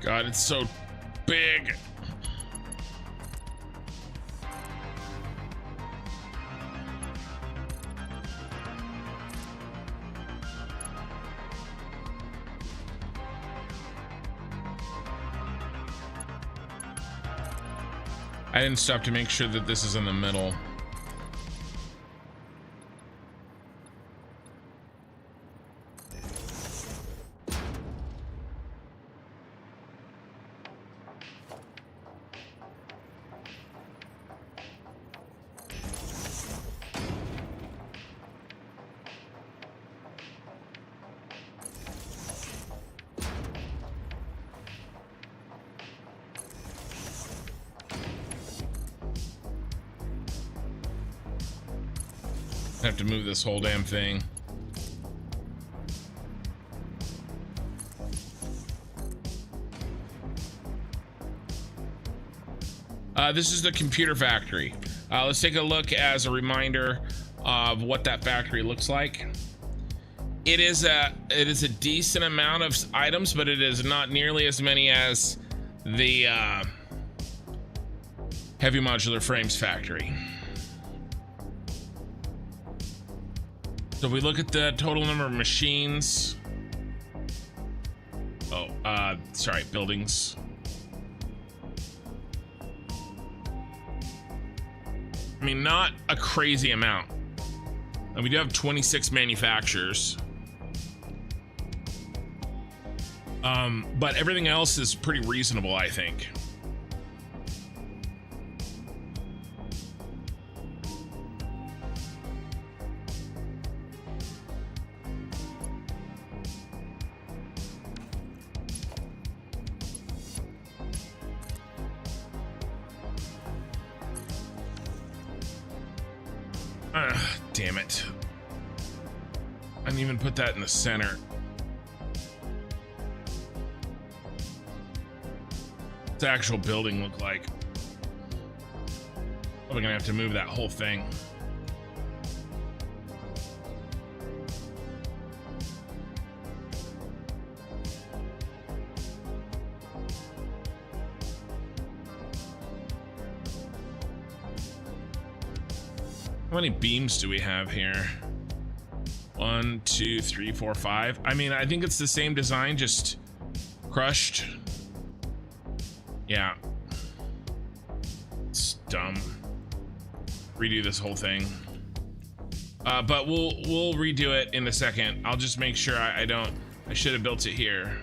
S1: God, it's so big. I didn't stop to make sure that this is in the middle. I have to move this whole damn thing. This is the computer factory. Let's take a look as a reminder of what that factory looks like. It is a decent amount of items, but it is not nearly as many as the heavy modular frames factory. So if we look at the total number of machines, sorry, buildings. I mean, not a crazy amount. And we do have 26 manufacturers. But everything else is pretty reasonable, I think. Damn it. I didn't even put that in the center. What's the actual building look like? Probably gonna have to move that whole thing. How many beams do we have here? 1, 2, 3, 4, 5. I mean, I think it's the same design, just crushed. Yeah. It's dumb. Redo this whole thing. But we'll redo it in a second. I'll just make sure I should have built it here.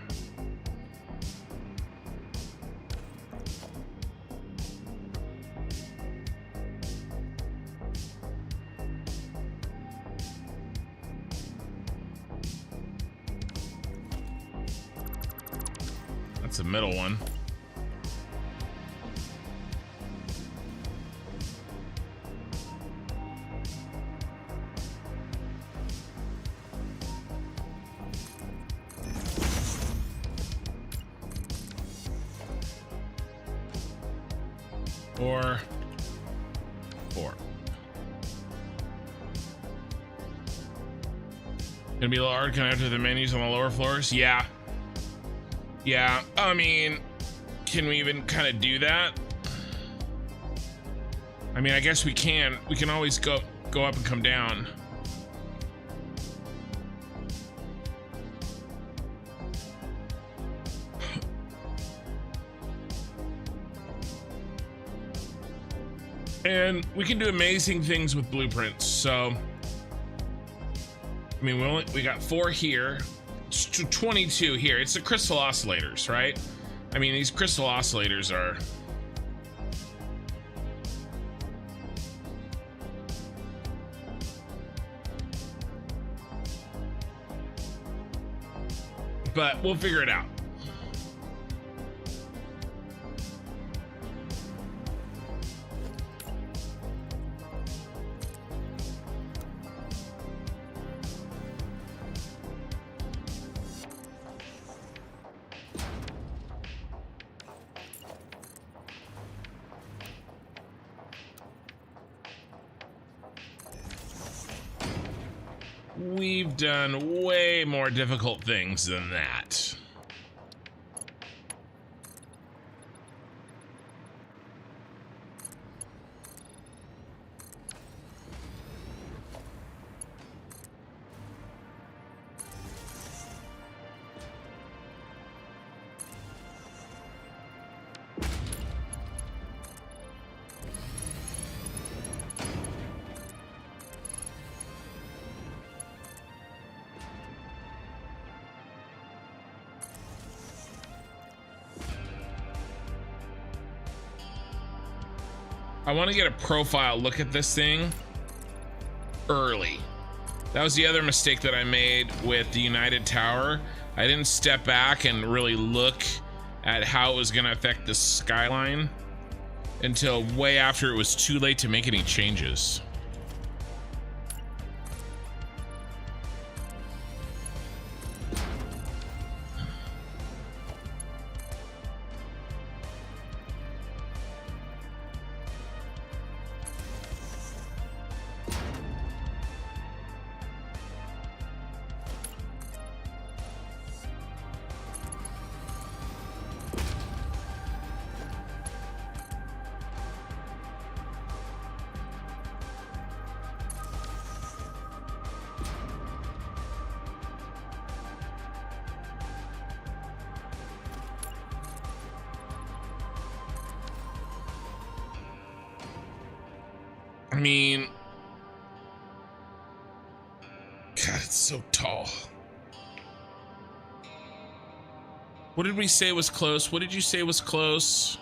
S1: That's the middle one. Four. Gonna be a little hard connected to the menus on the lower floors. Yeah, I mean, can we even kind of do that? I mean, I guess we can always go up and come down. And we can do amazing things with blueprints. So, I mean, we got 4 here. It's 22 here. It's the crystal oscillators, right? I mean, these crystal oscillators are... but we'll figure it out. We've done way more difficult things than that. I want to get a profile look at this thing early. That was the other mistake that I made with the United Tower. I didn't step back and really look at how it was going to affect the skyline until way after it was too late to make any changes. I mean, God, it's so tall. What did we say was close? What did you say was close?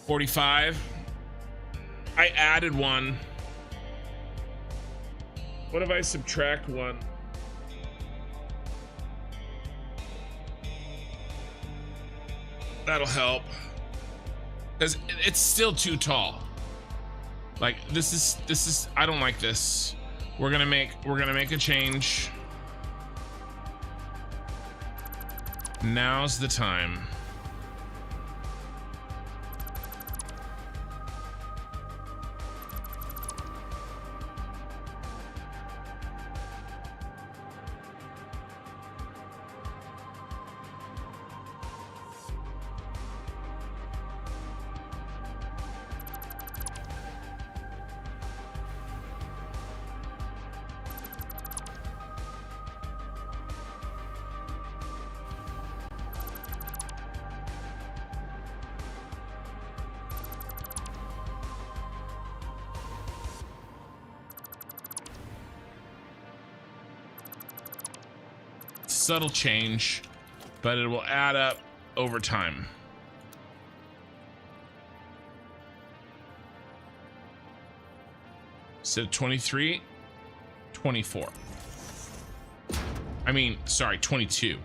S1: $45. I added one. What if I subtract one? That'll help, because it's still too tall. Like this is I don't like this. We're gonna make a change. Now's the time. Subtle change, but it will add up over time. So 23, 24. I mean, sorry, 22.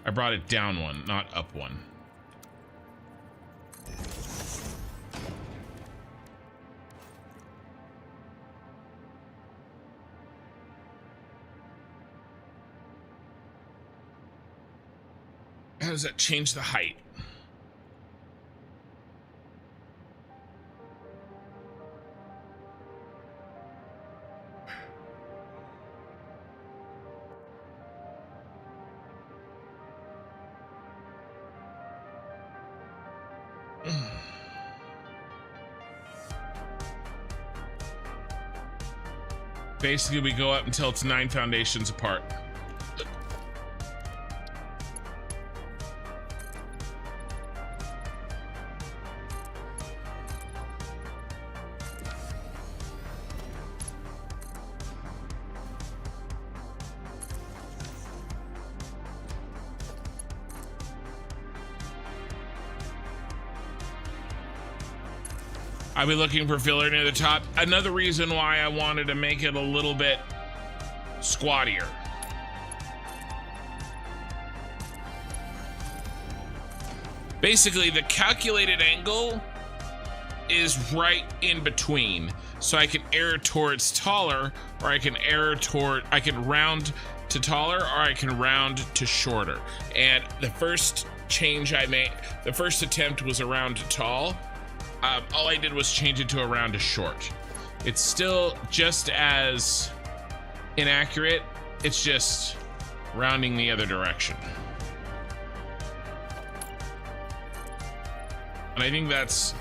S1: I brought it down one, not up one. How does that change the height? Basically, we go up until it's 9 foundations apart. I'll be looking for filler near the top. Another reason why I wanted to make it a little bit squattier. Basically, the calculated angle is right in between. So I can err towards taller, or I can round to taller, or I can round to shorter. And the first change I made, the first attempt was around to tall. All I did was change it to around to short. It's still just as inaccurate. It's just rounding the other direction. And I think that's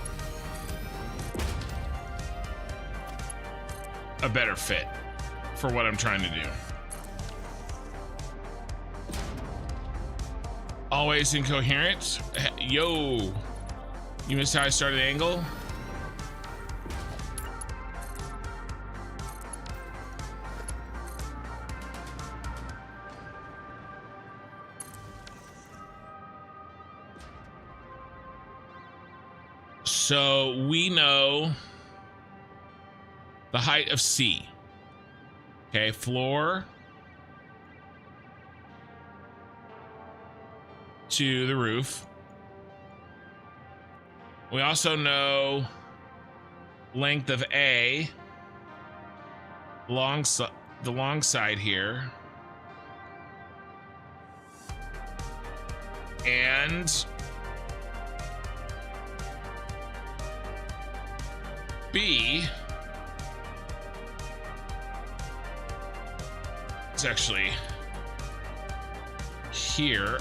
S1: a better fit for what I'm trying to do. Always incoherent. Yo, you missed how I started the angle? So we know the height of C. Okay, floor to the roof. We also know length of A, the long side here, and B is actually here.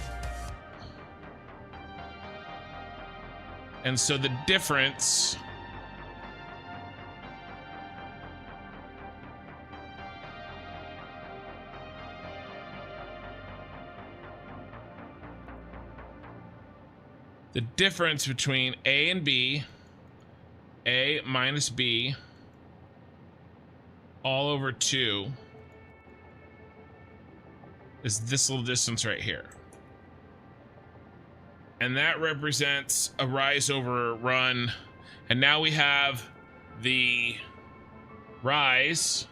S1: And so the difference between A and B, A minus B, all over 2, is this little distance right here. And that represents a rise over run. And now we have the rise,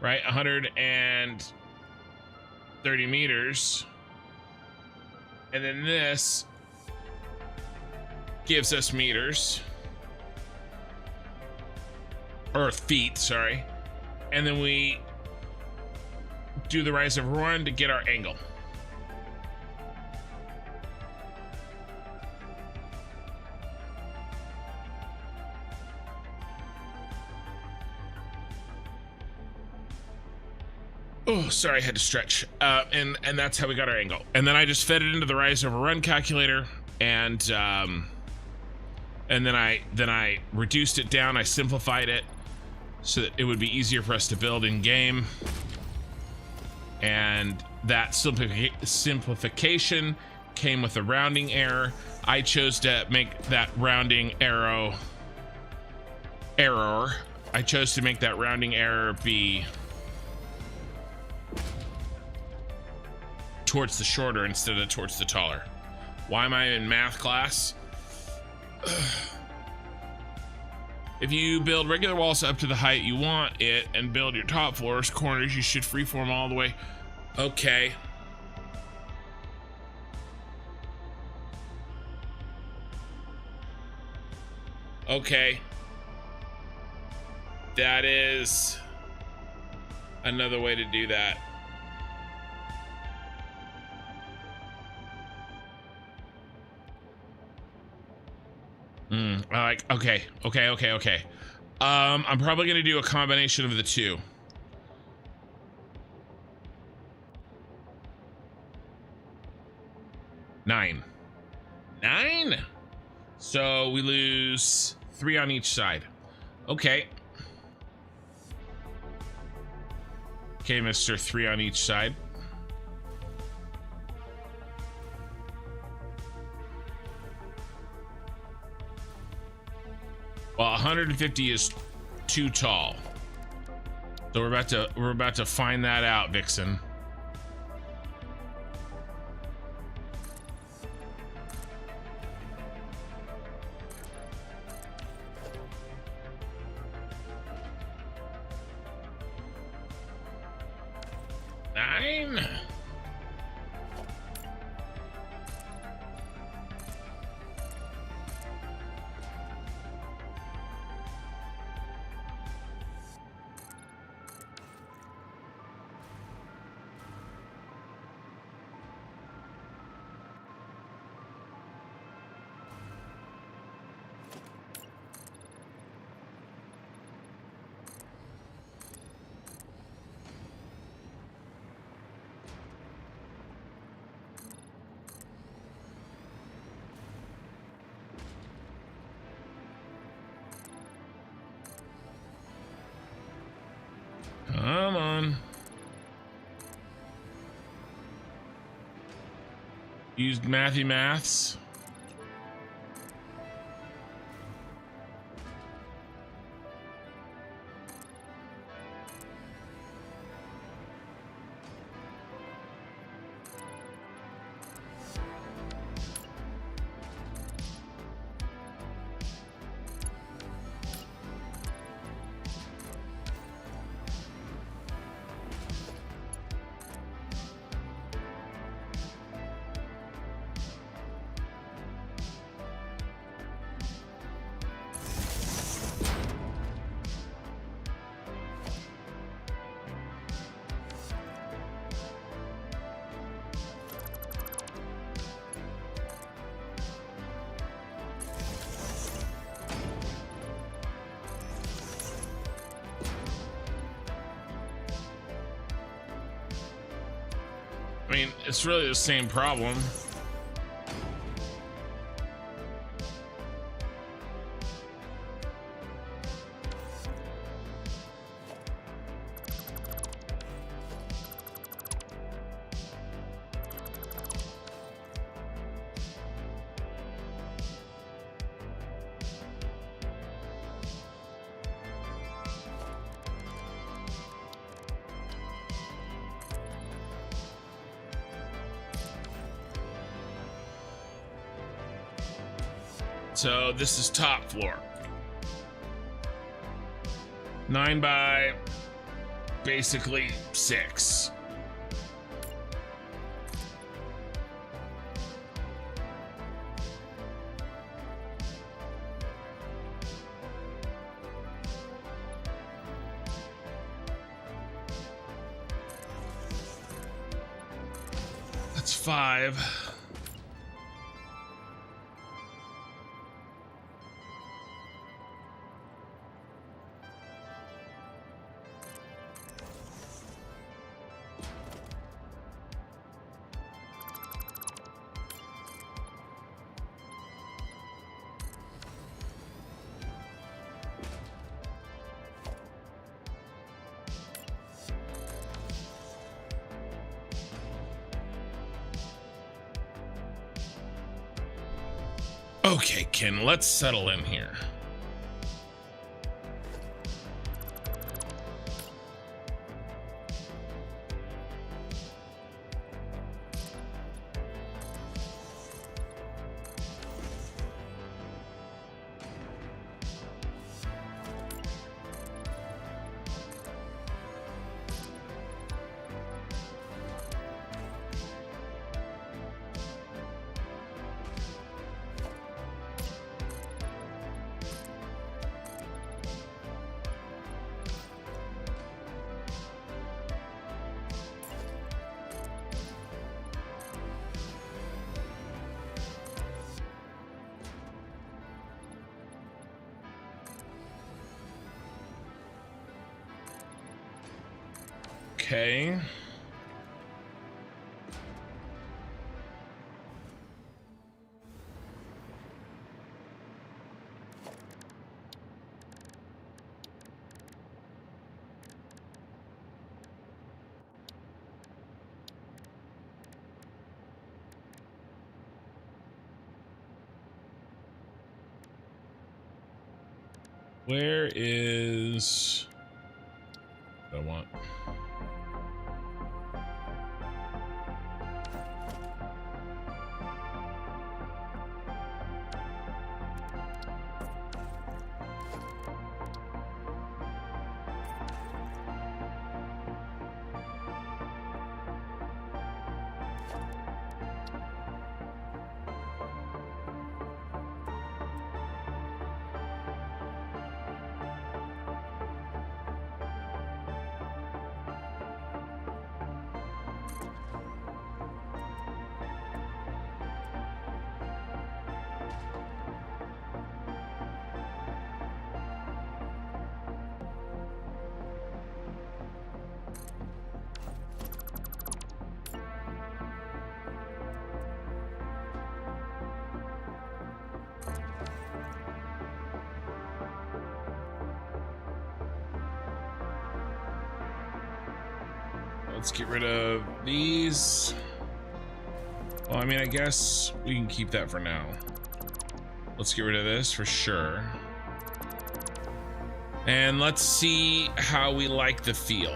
S1: right? 130 meters. And then this gives us meters. Or feet, sorry. And then we do the rise over run to get our angle. Oh, sorry, I had to stretch. And that's how we got our angle. And then I just fed it into the rise over run calculator, and then I reduced it down. I simplified it so that it would be easier for us to build in game. And that simplification came with a rounding error. I chose to make that rounding error. I chose to make that rounding error be towards the shorter instead of towards the taller. Why am I in math class? If you build regular walls up to the height you want it and build your top floors, corners, you should freeform all the way. Okay. Okay. That is another way to do that. Okay. I'm probably gonna do a combination of the two. Nine. So we lose 3 on each side. Okay. Okay, Mr. 3 on each side. Well, 150 is too tall. So we're about to find that out, Vixen. 9. Come on. Used mathy maths. I mean, it's really the same problem. So this is top floor. 9 by basically 6. That's 5. Okay, Ken, let's settle in here. Okay. Where is what I want? Let's get rid of these. Well, I mean, I guess we can keep that for now. Let's get rid of this for sure. And let's see how we like the feel.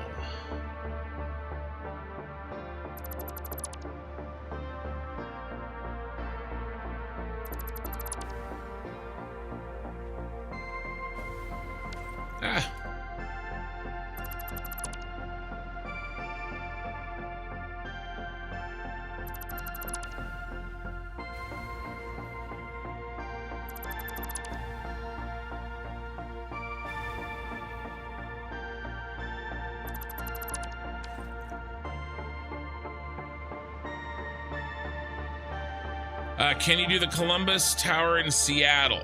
S1: Can you do the Columbus Tower in Seattle?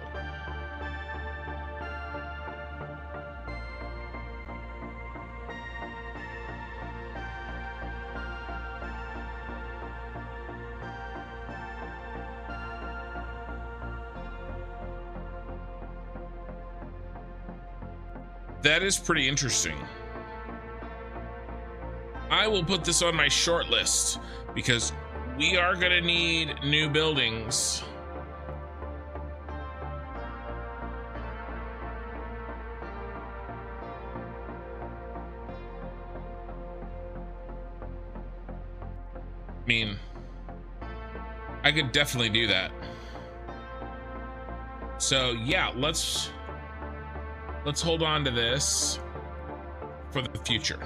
S1: That is pretty interesting. I will put this on my short list because we are going to need new buildings. I mean, I could definitely do that. So yeah, let's hold on to this for the future.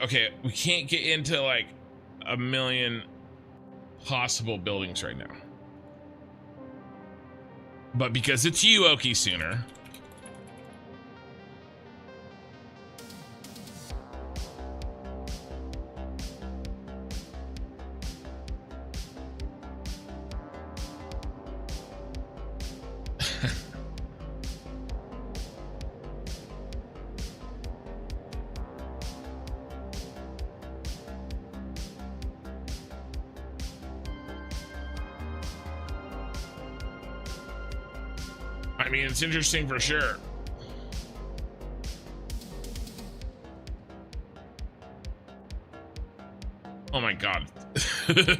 S1: Okay, we can't get into like a million possible buildings right now. But because it's you, Oki Sooner. I mean, it's interesting for sure. Oh my god.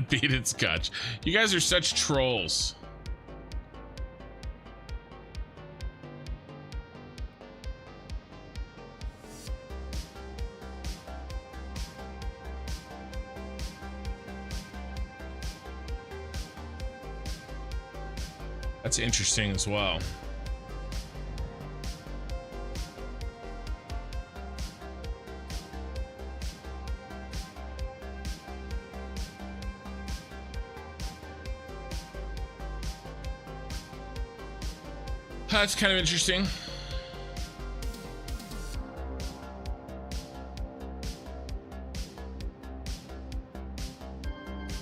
S1: Beaded Scotch. You guys are such trolls. That's interesting as well. That's kind of interesting.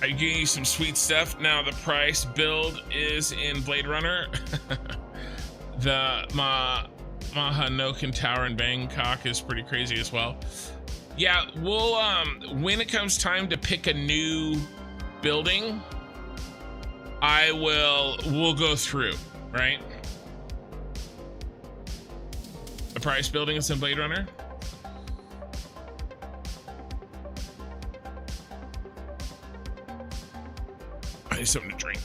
S1: I give you some sweet stuff. Now the price build is in Blade Runner. The Mahanokan Tower in Bangkok is pretty crazy as well. Yeah, we'll when it comes time to pick a new building, we'll go through, right? The price building is in Blade Runner. I need something to drink.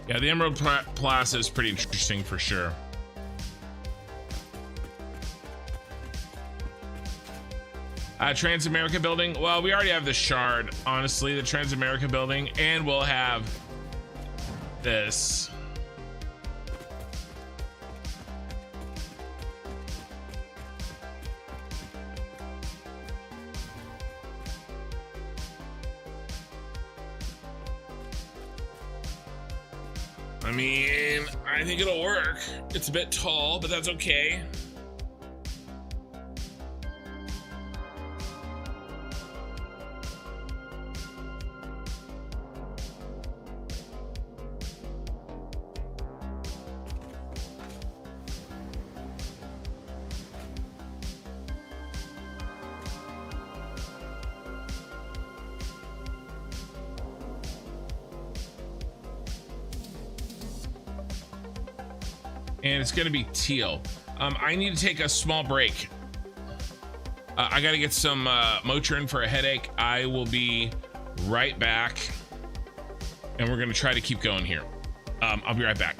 S1: Yeah, the Emerald Plaza is pretty interesting for sure. Transamerica building. Well, we already have the Shard, honestly, the Transamerica building, and we'll have this. I mean, I think it'll work. It's a bit tall, but that's okay. And it's gonna be teal. I need to take a small break. I gotta get some Motrin for a headache. I will be right back, and we're gonna try to keep going here. I'll be right back.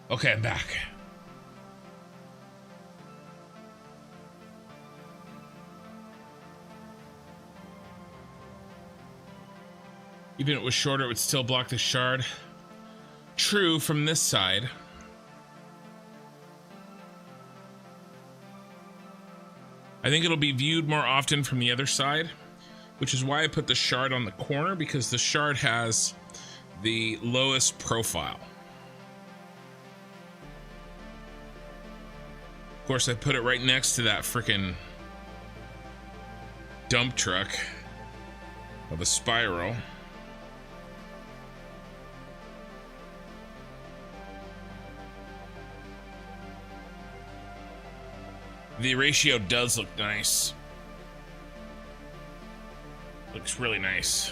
S1: Okay, I'm back. Even if it was shorter, it would still block the shard. True, from this side. I think it'll be viewed more often from the other side, which is why I put the shard on the corner, because the shard has the lowest profile. Of course, I put it right next to that frickin' dump truck of a spiral. The ratio does look nice. Looks really nice.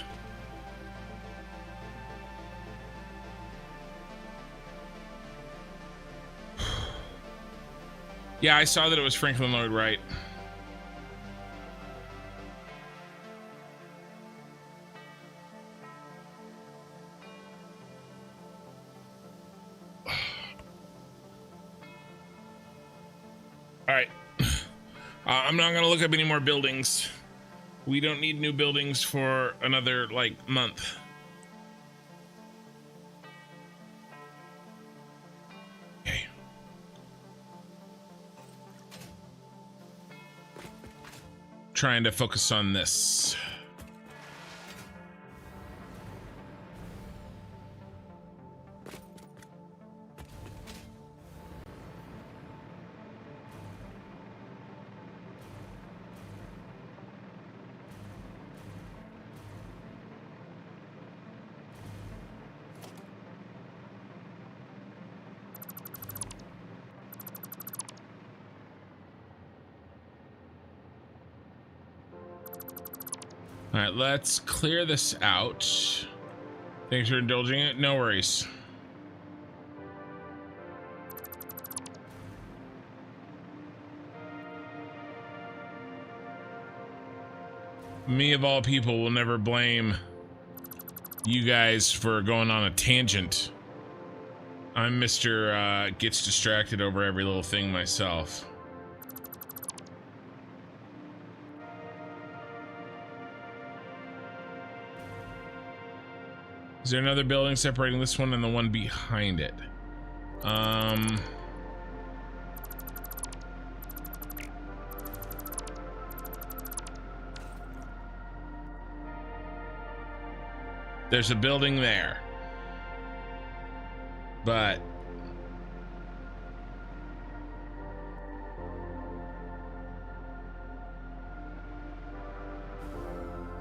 S1: Yeah, I saw that it was Franklin Lloyd Wright. All right. I'm not gonna look up any more buildings. We don't need new buildings for another, like, month. Okay. Trying to focus on this. All right, let's clear this out. Thanks for indulging it. No worries. Me of all people will never blame you guys for going on a tangent. I'm Mr. Gets distracted over every little thing myself. Is there another building separating this one and the one behind it? There's a building there. But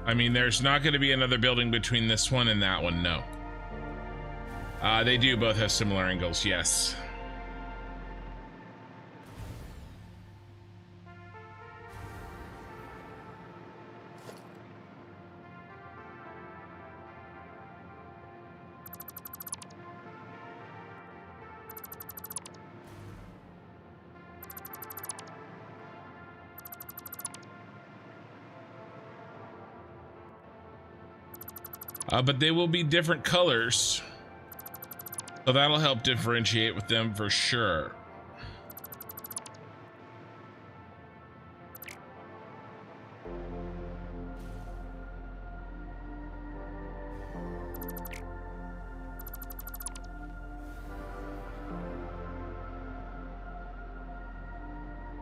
S1: I mean, there's not going to be another building between this one and that one, no. They do both have similar angles, yes. But they will be different colors, so that'll help differentiate with them for sure.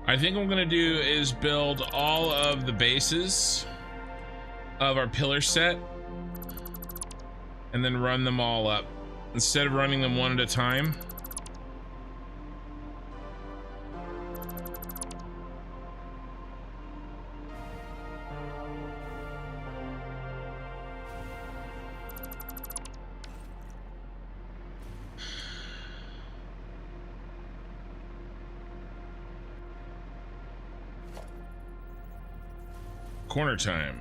S1: I think what I'm gonna do is build all of the bases of our pillar set and then run them all up instead of running them one at a time. Corner time.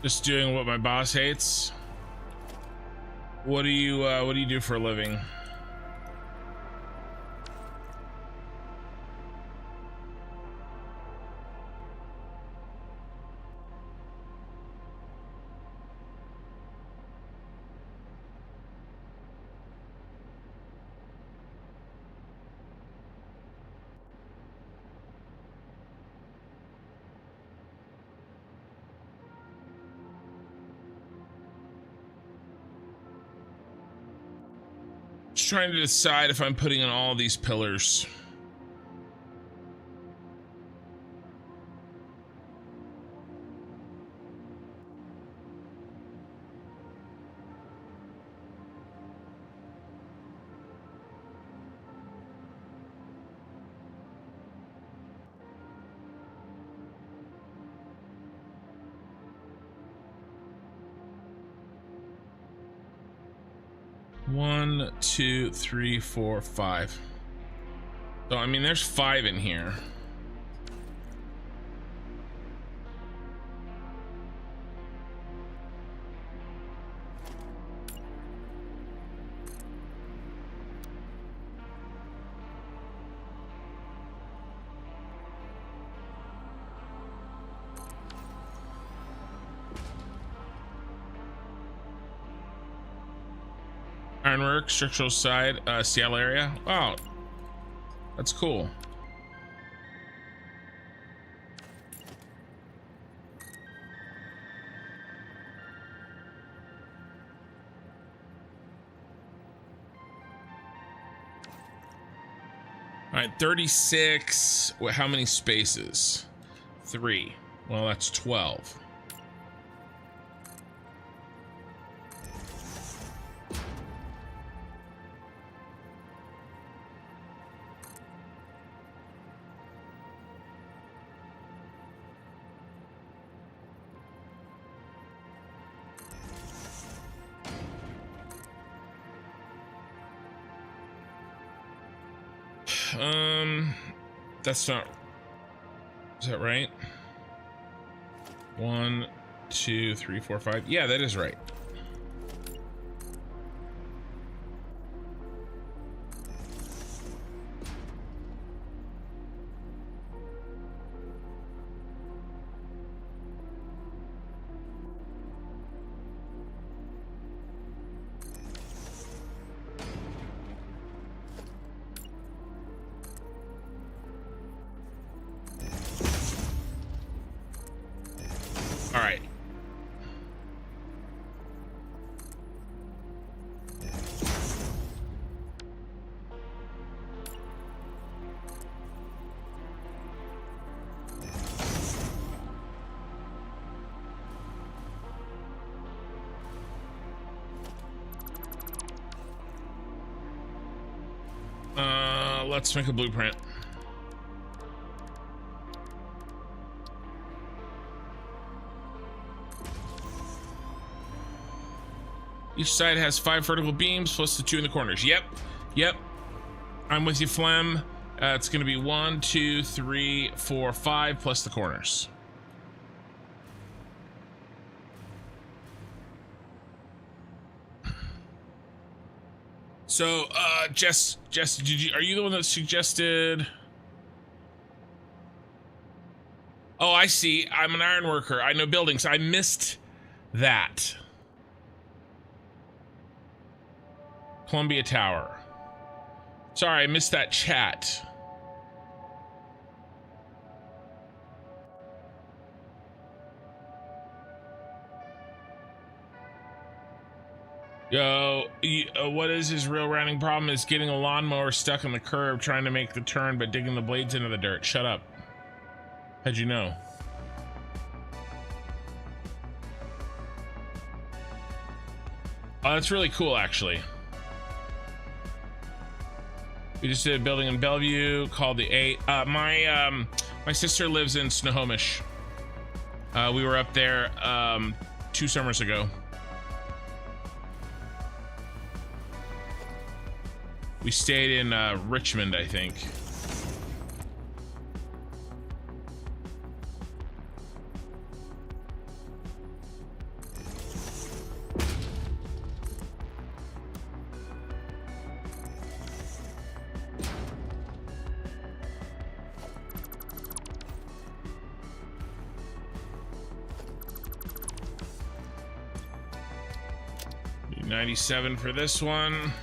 S1: Just doing what my boss hates. What do you do for a living? Trying to decide if I'm putting in all these pillars. One, two, three, four, five. So I mean, there's 5 in here. Ironwork, structural side, Seattle area. Wow, that's cool. All right, 36. How many spaces? 3. Well, that's 12. That's not. Is that right? 1, 2, 3, 4, 5. Yeah, that is right. All right. Let's make a blueprint. Each side has 5 vertical beams plus the 2 in the corners. Yep. I'm with you, Flem. It's going to be 1, 2, 3, 4, 5 plus the corners. So, Jess, are you the one that suggested? Oh, I see. I'm an iron worker. I know buildings. I missed that. Columbia Tower. Sorry, I missed that chat. Yo, what is his real running problem is getting a lawnmower stuck on the curb trying to make the turn but digging the blades into the dirt. Shut up. How'd you know? Oh, that's really cool, actually. We just did a building in Bellevue called the 8. My sister lives in Snohomish. We were up there 2 summers ago. We stayed in Richmond, I think. $97 for this one.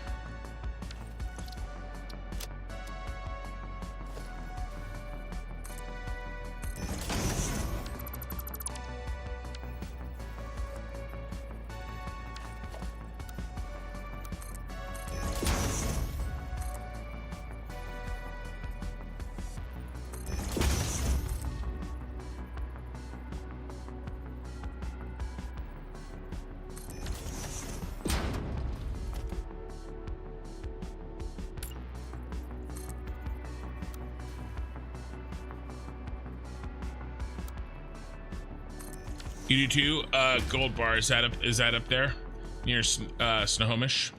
S1: You do too. Gold Bar, is that up there near Snohomish?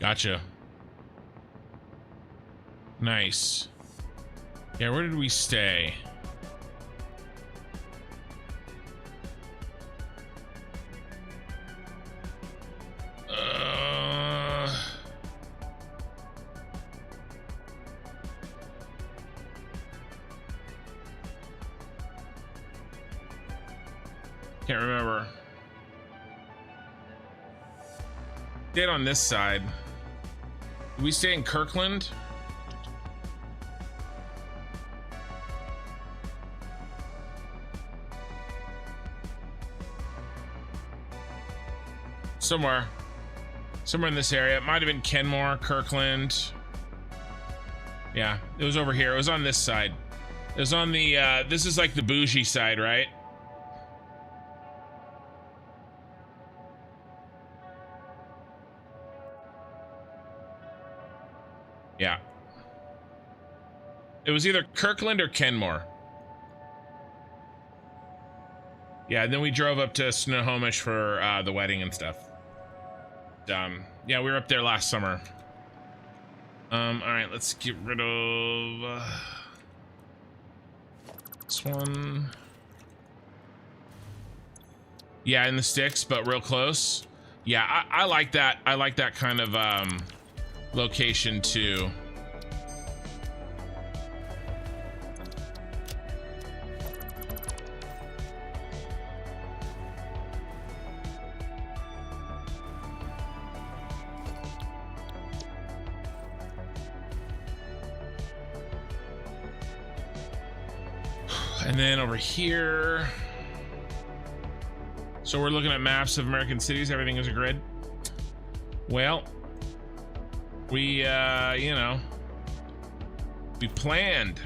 S1: Gotcha. Nice. Yeah, where did we stay? Can't remember. Stayed on this side. Did we stay in Kirkland? Somewhere in this area. It might have been Kenmore, Kirkland. Yeah, it was over here. It was on this side. It was on the this is like the bougie side, right? It was either Kirkland or Kenmore. Yeah, and then we drove up to Snohomish for the wedding and stuff. Yeah, we were up there last summer. All right, let's get rid of this one. Yeah, in the sticks, but real close. Yeah, I like that. I like that kind of location too. And then over here, so we're looking at maps of American cities. Everything is a grid. Well, we, you know, we planned.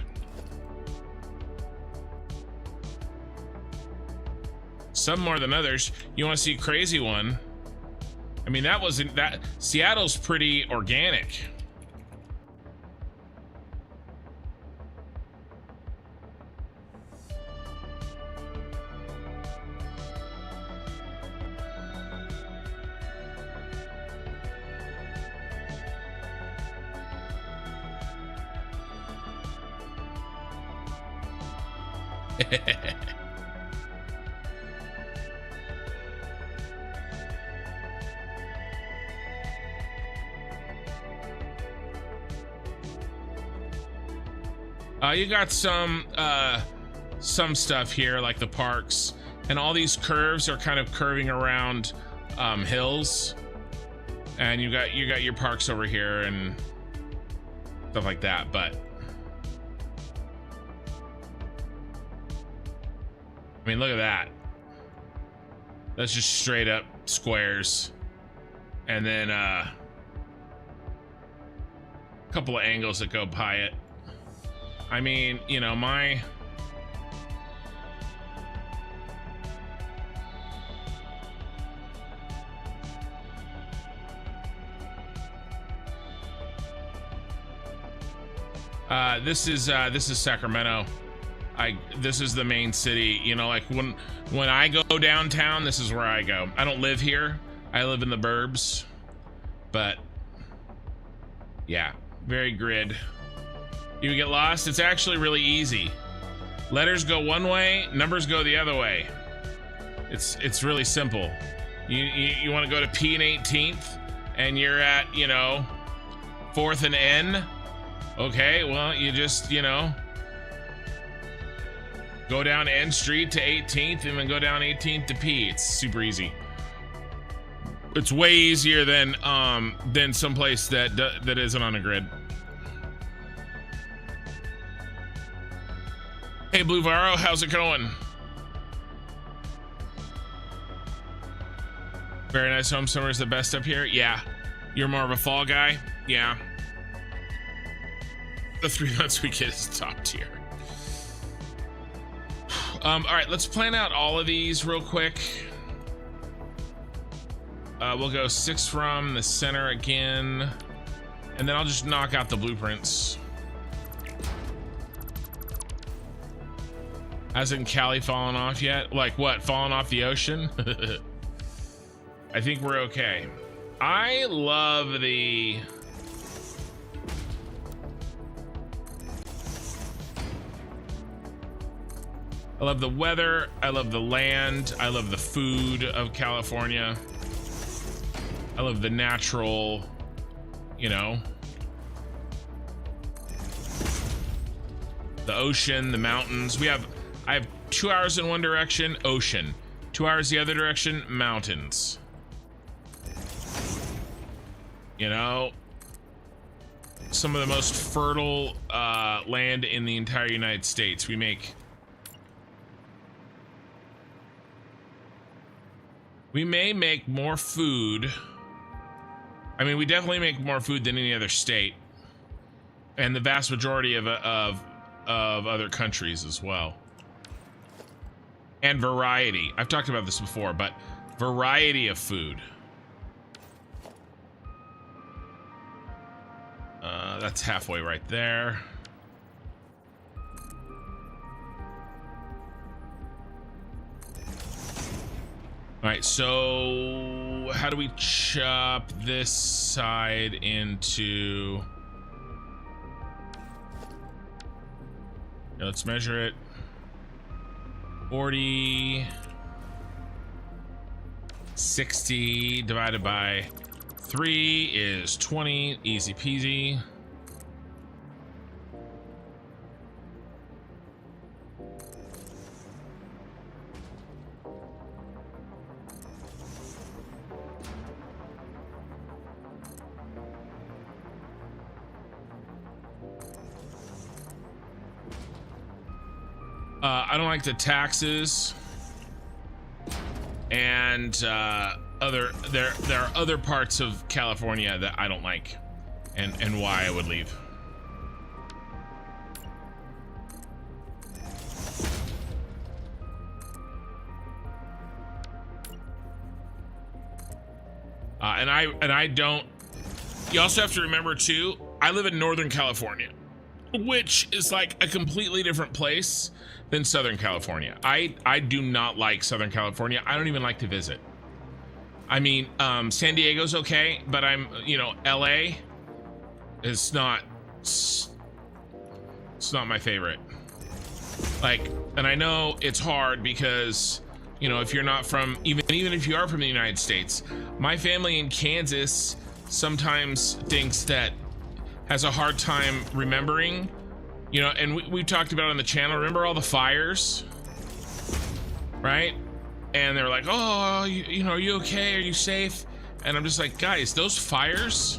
S1: Some more than others. You want to see a crazy one? I mean, that wasn't that. Seattle's pretty organic. You got some stuff here like the parks, and all these curves are kind of curving around hills, and you got your parks over here and stuff like that. But I mean, look at that. That's just straight up squares, and then a couple of angles that go by it. I mean, you know, my this is Sacramento. This is the main city. You know, like when I go downtown, this is where I go. I don't live here. I live in the burbs. But yeah, very grid. You get lost? It's actually really easy. Letters go one way, numbers go the other way. It's really simple. You want to go to P and 18th, and you're at, you know, 4th and N. Okay, well, you just, you know, go down N Street to 18th, and then go down 18th to P. It's super easy. It's way easier than someplace that isn't on a grid. Hey, Blue Varo, how's it going? Very nice home. Summer's the best up here. Yeah. You're more of a fall guy? Yeah. The 3 months we get is top tier. All right, let's plan out all of these real quick. We'll go 6 from the center again, and then I'll just knock out the blueprints. Hasn't Cali fallen off yet? Like what? Fallen off the ocean? I think we're okay. I love the... I love the weather. I love the land. I love the food of California. I love the natural, you know, the ocean, the mountains. I have 2 hours in one direction, ocean. 2 hours the other direction, mountains. You know, some of the most fertile land in the entire United States. We may make more food. I mean, we definitely make more food than any other state, and the vast majority of other countries as well. And variety. I've talked about this before, but variety of food. That's halfway right there. All right, so how do we chop this side into... Yeah, let's measure it. 40, 60 divided by 3 is 20, easy peasy. I don't like the taxes, and there are other parts of California that I don't like, and why I would leave. And I don't. You also have to remember too, I live in Northern California, which is like a completely different place than Southern California. I do not like Southern California. I don't even like to visit. I mean, San Diego's okay, but LA is not, it's not my favorite. Like, and I know it's hard because, if you're not from, even if you are from the United States, my family in Kansas sometimes thinks that, has a hard time remembering, and we talked about it on the channel. Remember all the fires, right? And they're like, oh, are you okay? Are you safe? And I'm just like, guys, those fires,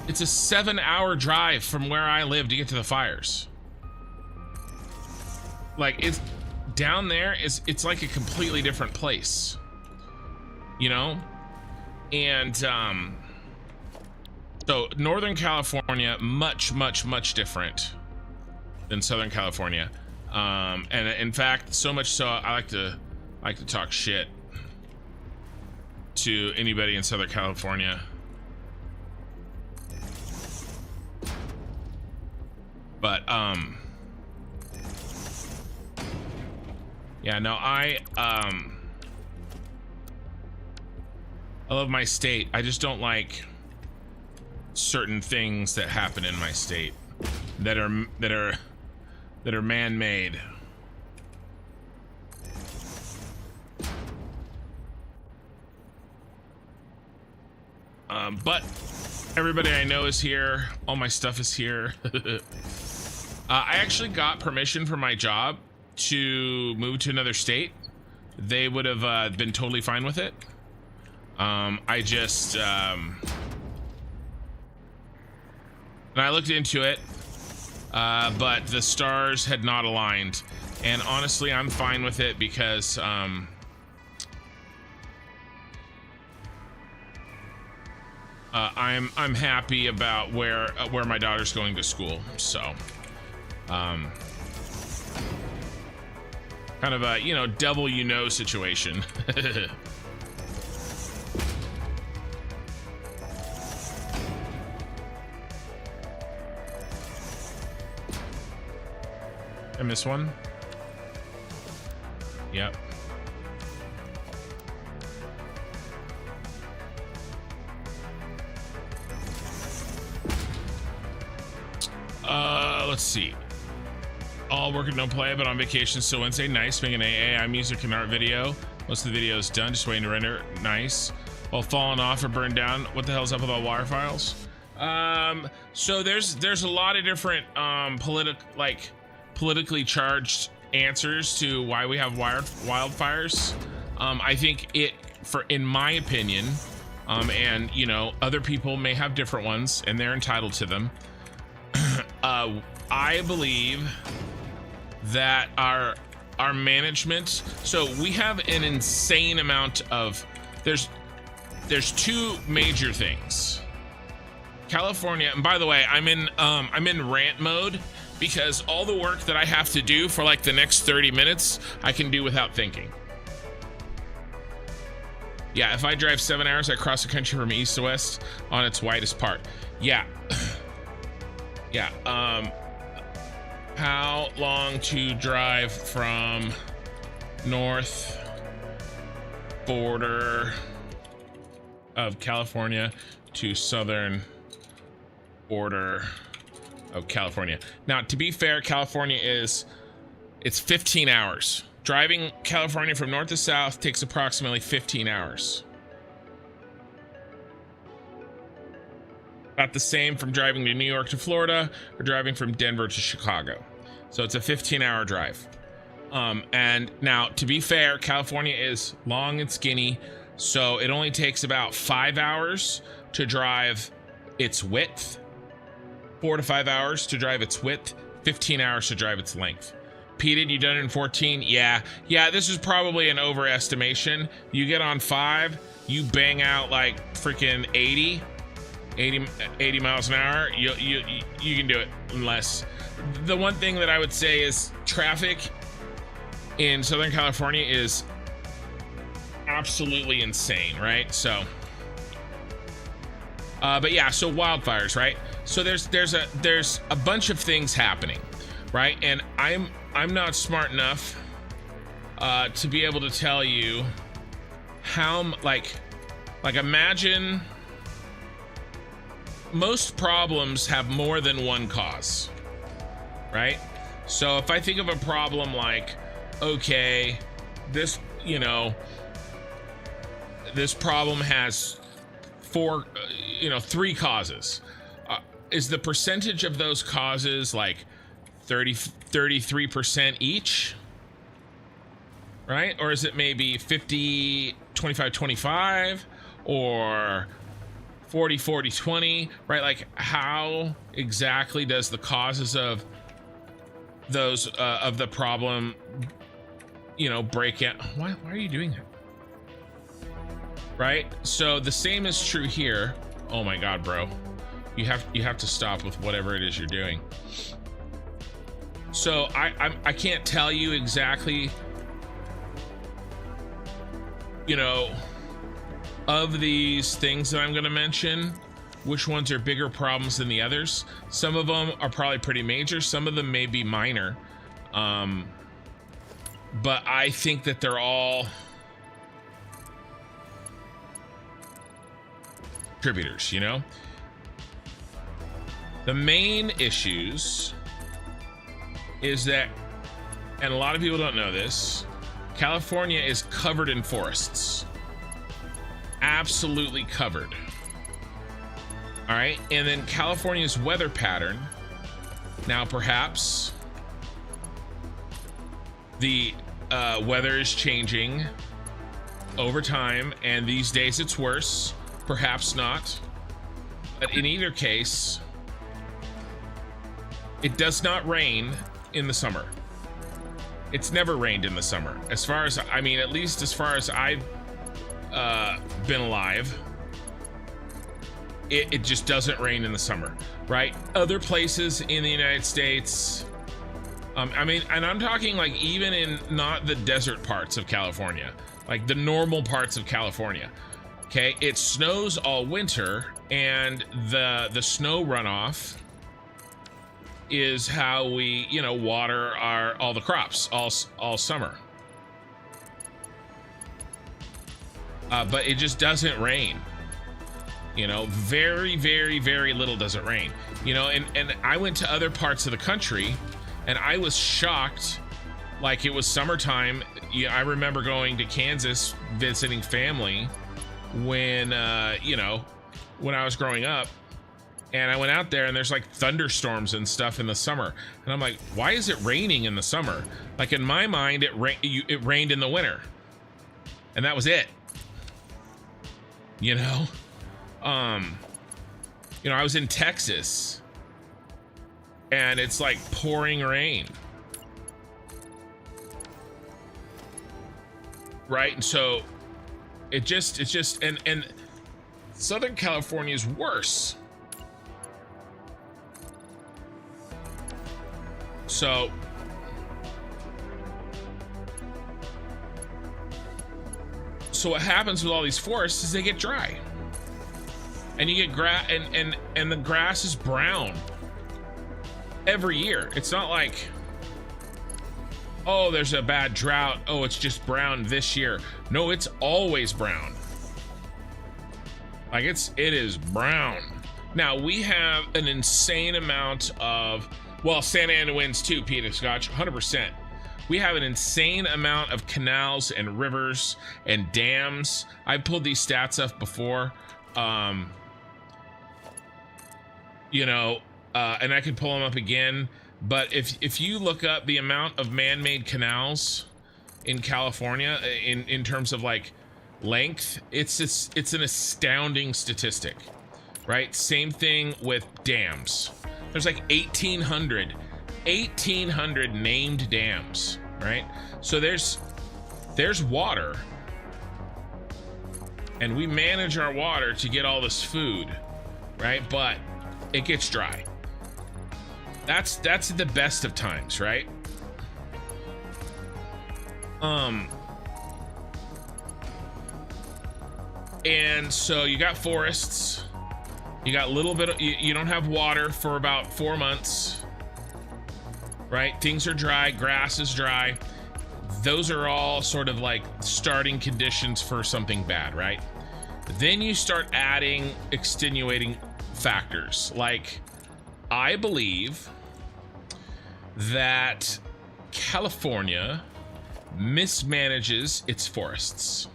S1: it's a 7-hour drive from where I live to get to the fires. Like, it's down there, it's like a completely different place, and so Northern California, much different than Southern California. And in fact, so much so I like to talk shit to anybody in Southern California. But yeah, no, I love my state. I just don't like certain things that happen in my state that are man-made. But everybody I know is here. All my stuff is here. I actually got permission from my job to move to another state. They would have been totally fine with it. I just and I looked into it, but the stars had not aligned, and honestly I'm fine with it because I'm happy about where my daughter's going to school, so kind of a devil situation. I missed one. Yep. Let's see. All work and no play, but on vacation still Wednesday. Nice. Making an AI music and art video. Most of the video is done, just waiting to render. Nice. Well, falling off or burned down. What the hell's up with all wire files? So there's a lot of different politically charged answers to why we have wildfires. I think in my opinion, and other people may have different ones and they're entitled to them. I believe that our management, so we have an insane amount of, there's two major things. California, and by the way, I'm in rant mode because all the work that I have to do for like the next 30 minutes, I can do without thinking. Yeah, if I drive 7 hours, I cross the country from east to west on its widest part. Yeah. Yeah. How long to drive from north border of California to southern border of California. Now, to be fair, California it's 15 hours. Driving California from north to south takes approximately 15 hours. About the same from driving to New York to Florida or driving from Denver to Chicago. So it's a 15-hour drive. And now, to be fair, California is long and skinny, so it only takes about 5 hours to drive its width, 4 to 5 hours to drive its width, 15 hours to drive its length. Pete, you done it in 14? Yeah, this is probably an overestimation. You get on 5, you bang out like freaking 80 miles an hour. You can do it in less. The one thing that I would say is traffic in Southern California is absolutely insane, right? So but yeah, so wildfires, right? So there's a bunch of things happening, right? And I'm not smart enough to be able to tell you how, like imagine most problems have more than one cause, right? So if I think of a problem like, okay, this problem has 3 causes. Is the percentage of those causes like 33% each, right? Or is it maybe 50, 25, 25, or 40, 40, 20, right? Like, how exactly does the causes of those of the problem break out? Why are you doing that? Right? So the same is true here. Oh my god, bro, you have to stop with whatever it is you're doing. So I can't tell you exactly, of these things that I'm going to mention, which ones are bigger problems than the others. Some of them are probably pretty major. Some of them may be minor. But I think that they're all contributors, The main issues is that, and a lot of people don't know this, California is covered in forests. Absolutely covered. All right, and then California's weather pattern. Now, perhaps the weather is changing over time, and these days it's worse. Perhaps not. But in either case, it does not rain in the summer. It's never rained in the summer. As far as, at least as far as I've been alive, it just doesn't rain in the summer, right? Other places in the United States, and I'm talking like even in not the desert parts of California, like the normal parts of California, okay, it snows all winter, and the snow runoff is how we water all the crops all summer. But it just doesn't rain. Very, very, very little doesn't rain. And I went to other parts of the country, and I was shocked, like it was summertime. I remember going to Kansas visiting family when when I was growing up, and I went out there, and there's like thunderstorms and stuff in the summer, and I'm like, why is it raining in the summer? Like, in my mind, it rained in the winter, and that was it. I was in Texas, and it's like pouring rain, right? And so it's just and Southern California is worse. So what happens with all these forests is they get dry, and you get grass, and the grass is brown every year. It's not like Oh, there's a bad drought. Oh, it's just brown this year. No, it's always brown. Like it is brown. Now we have an insane amount of, well, Santa Ana winds too, Peter Scotch, 100%. We have an insane amount of canals and rivers and dams. I've pulled these stats up before. You know, and I could pull them up again. But if you look up the amount of man-made canals in California in terms of like length, it's an astounding statistic, right? Same thing with dams. There's like 1,800 named dams, right? So there's water, and we manage our water to get all this food, right? But it gets dry. That's the best of times, right? And so you got forests, you got a little bit of, you don't have water for about 4 months, right? Things are dry, grass is dry. Those are all sort of like starting conditions for something bad, right? Then you start adding extenuating factors. Like, I believe that California mismanages its forests.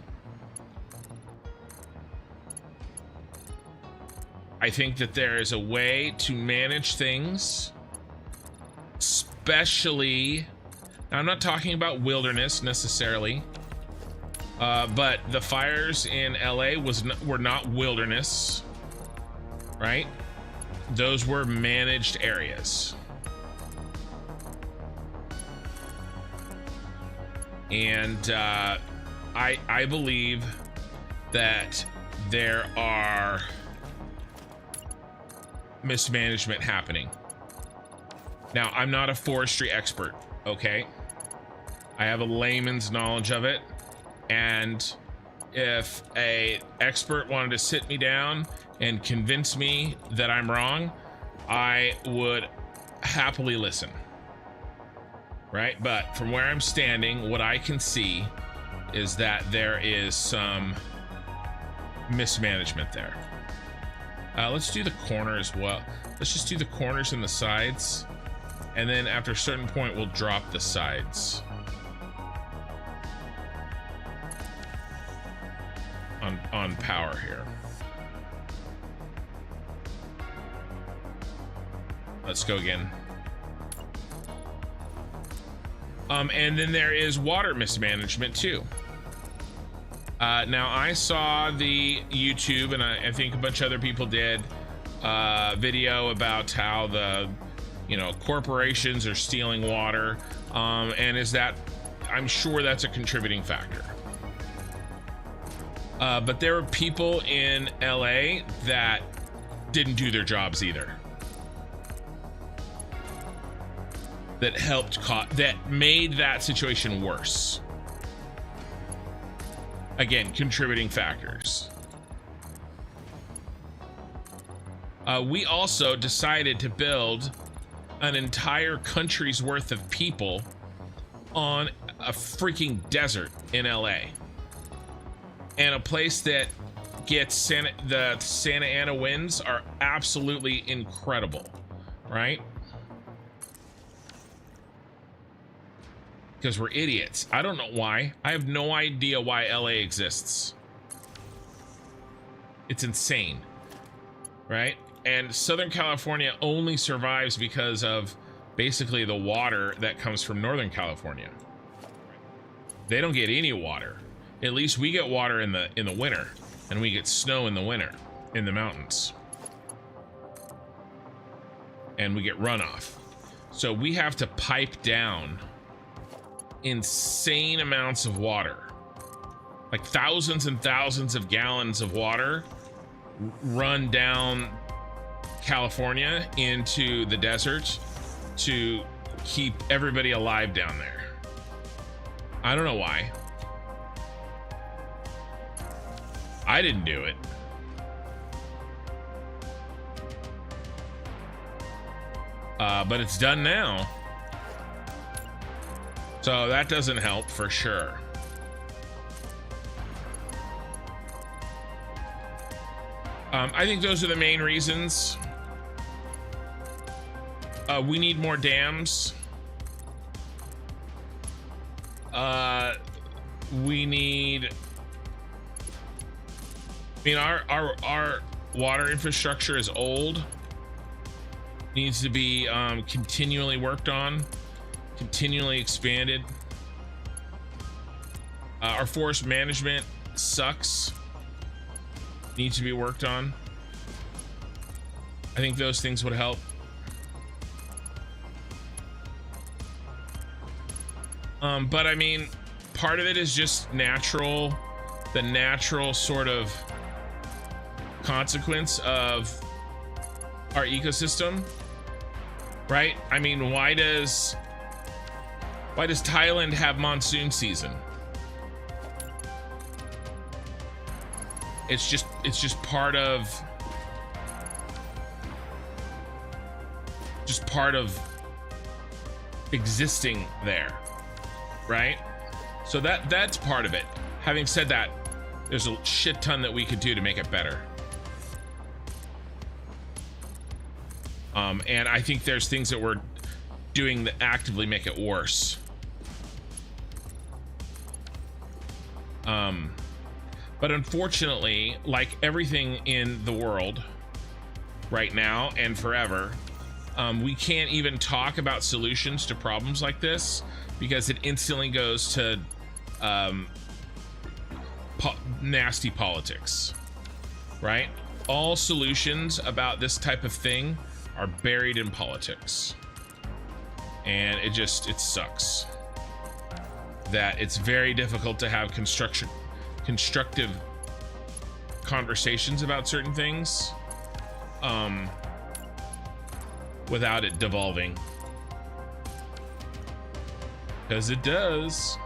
S1: I think that there is a way to manage things, especially, now I'm not talking about wilderness necessarily, but the fires in LA were not wilderness, right? Those were managed areas. And I believe that there are mismanagement happening. Now, I'm not a forestry expert, okay? I have a layman's knowledge of it, and if a expert wanted to sit me down and convince me that I'm wrong, I would happily listen, right? But from where I'm standing, what I can see is that there is some mismanagement there. Let's do the corner as well. Let's just do the corners and the sides, and then after a certain point we'll drop the sides on power here. Let's go again. And then there is water mismanagement too. Now I saw the YouTube, and I think a bunch of other people did, video about how the, corporations are stealing water, and I'm sure that's a contributing factor. But there were people in LA that didn't do their jobs either, that made that situation worse. Again, contributing factors. We also decided to build an entire country's worth of people on a freaking desert in LA, and a place that gets the Santa Ana winds are absolutely incredible, right? Because we're idiots. I don't know why. I have no idea why LA exists. It's insane, right? And Southern California only survives because of basically the water that comes from Northern California. They don't get any water. At least we get water in the winter, and we get snow in the winter in the mountains. And we get runoff. So we have to pipe down insane amounts of water, like thousands and thousands of gallons of water run down California into the desert to keep everybody alive down there. I don't know why. I didn't do it. But it's done now. So that doesn't help for sure. I think those are the main reasons. We need more dams. We need, I mean, our water infrastructure is old, needs to be continually worked on, continually expanded. Our forest management sucks, needs to be worked on. I think those things would help. But I mean, part of it is just natural, the natural sort of consequence of our ecosystem, right? I mean, why does Thailand have monsoon season? It's just part of existing there, right? So that's part of it. Having said that, there's a shit ton that we could do to make it better. And I think there's things that we're doing that actively make it worse. But unfortunately, like everything in the world right now and forever, we can't even talk about solutions to problems like this because it instantly goes to nasty politics, right? All solutions about this type of thing are buried in politics, and it sucks that it's very difficult to have constructive conversations about certain things without it devolving, because it does.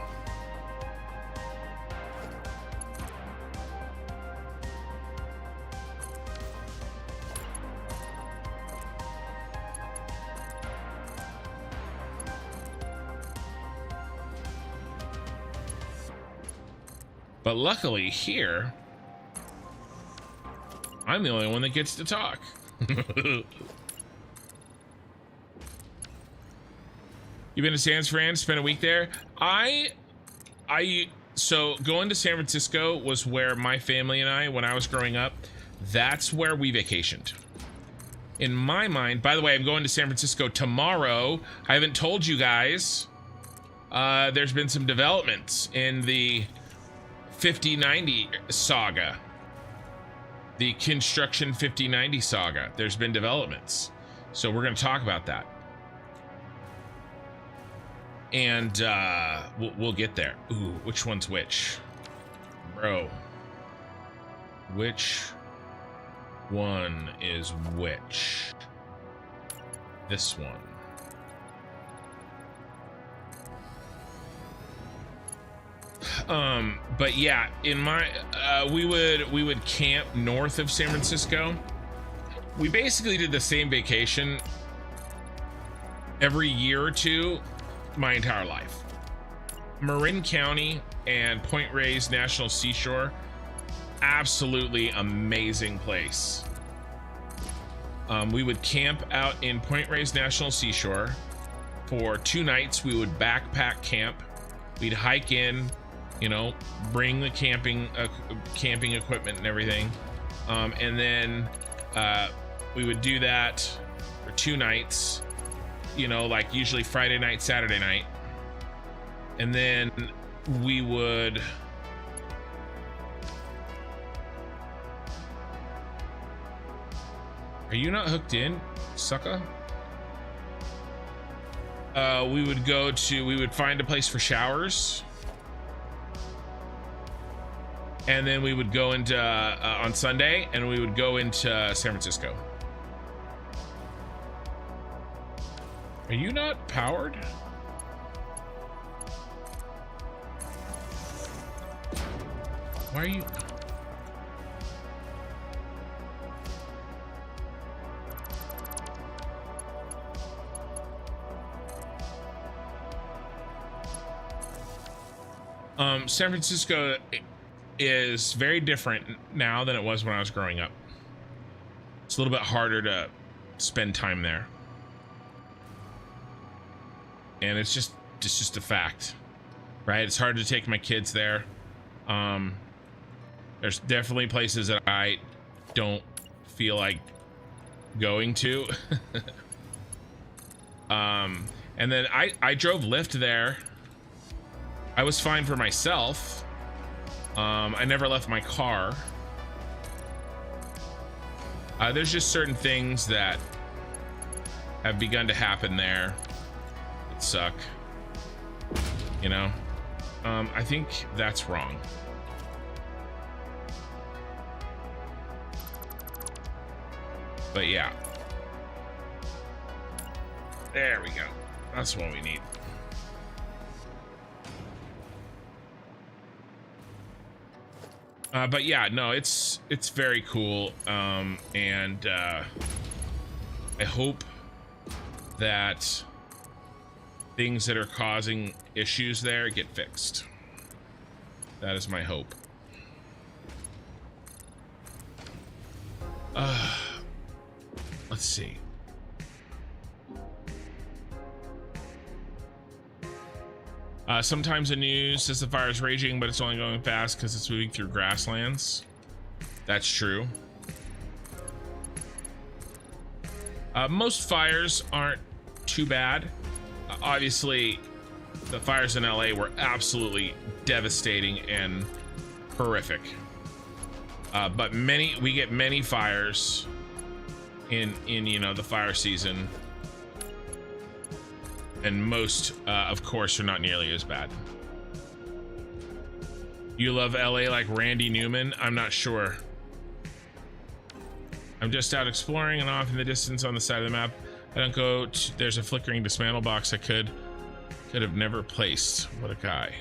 S1: But luckily here, I'm the only one that gets to talk. You've been to San Fran, spent a week there? So going to San Francisco was where my family and I, when I was growing up, that's where we vacationed. In my mind, by the way, I'm going to San Francisco tomorrow. I haven't told you guys. There's been some developments in the 5090 saga, the construction 5090 saga. There's been developments, so we're going to talk about that, and we'll get there. Ooh, which one's which, bro? Which one is which? This one. But yeah, in my we would camp north of San Francisco. We basically did the same vacation every year or two my entire life. Marin County and Point Reyes National Seashore, absolutely amazing place. We would camp out in Point Reyes National Seashore for 2 nights. We would backpack camp. We'd hike in, you know, bring the camping equipment and everything, and then we would do that for 2 nights, you know, like usually Friday night, Saturday night, and then we would Are you not hooked in, sucker? We would find a place for showers, and then we would go into on Sunday, and we would go into San Francisco. Are you not powered? Why are you? San Francisco is very different now than it was when I was growing up. It's a little bit harder to spend time there. And it's just a fact, right? It's hard to take my kids there. There's definitely places that I don't feel like going to. And then I drove Lyft there. I was fine for myself. I never left my car. There's just certain things that have begun to happen there that suck, you know. I think that's wrong. But yeah, there we go. That's what we need. But yeah, no, it's very cool. And I hope that things that are causing issues there get fixed. That is my hope. Let's see. Sometimes the news says the fire is raging, but it's only going fast because it's moving through grasslands. That's true. Most fires aren't too bad. Obviously, the fires in LA were absolutely devastating and horrific. But we get many fires in you know, the fire season. And most, of course, are not nearly as bad. You love LA like Randy Newman? I'm not sure. I'm just out exploring and off in the distance on the side of the map. I don't go to, there's a flickering dismantle box I could have never placed. What a guy.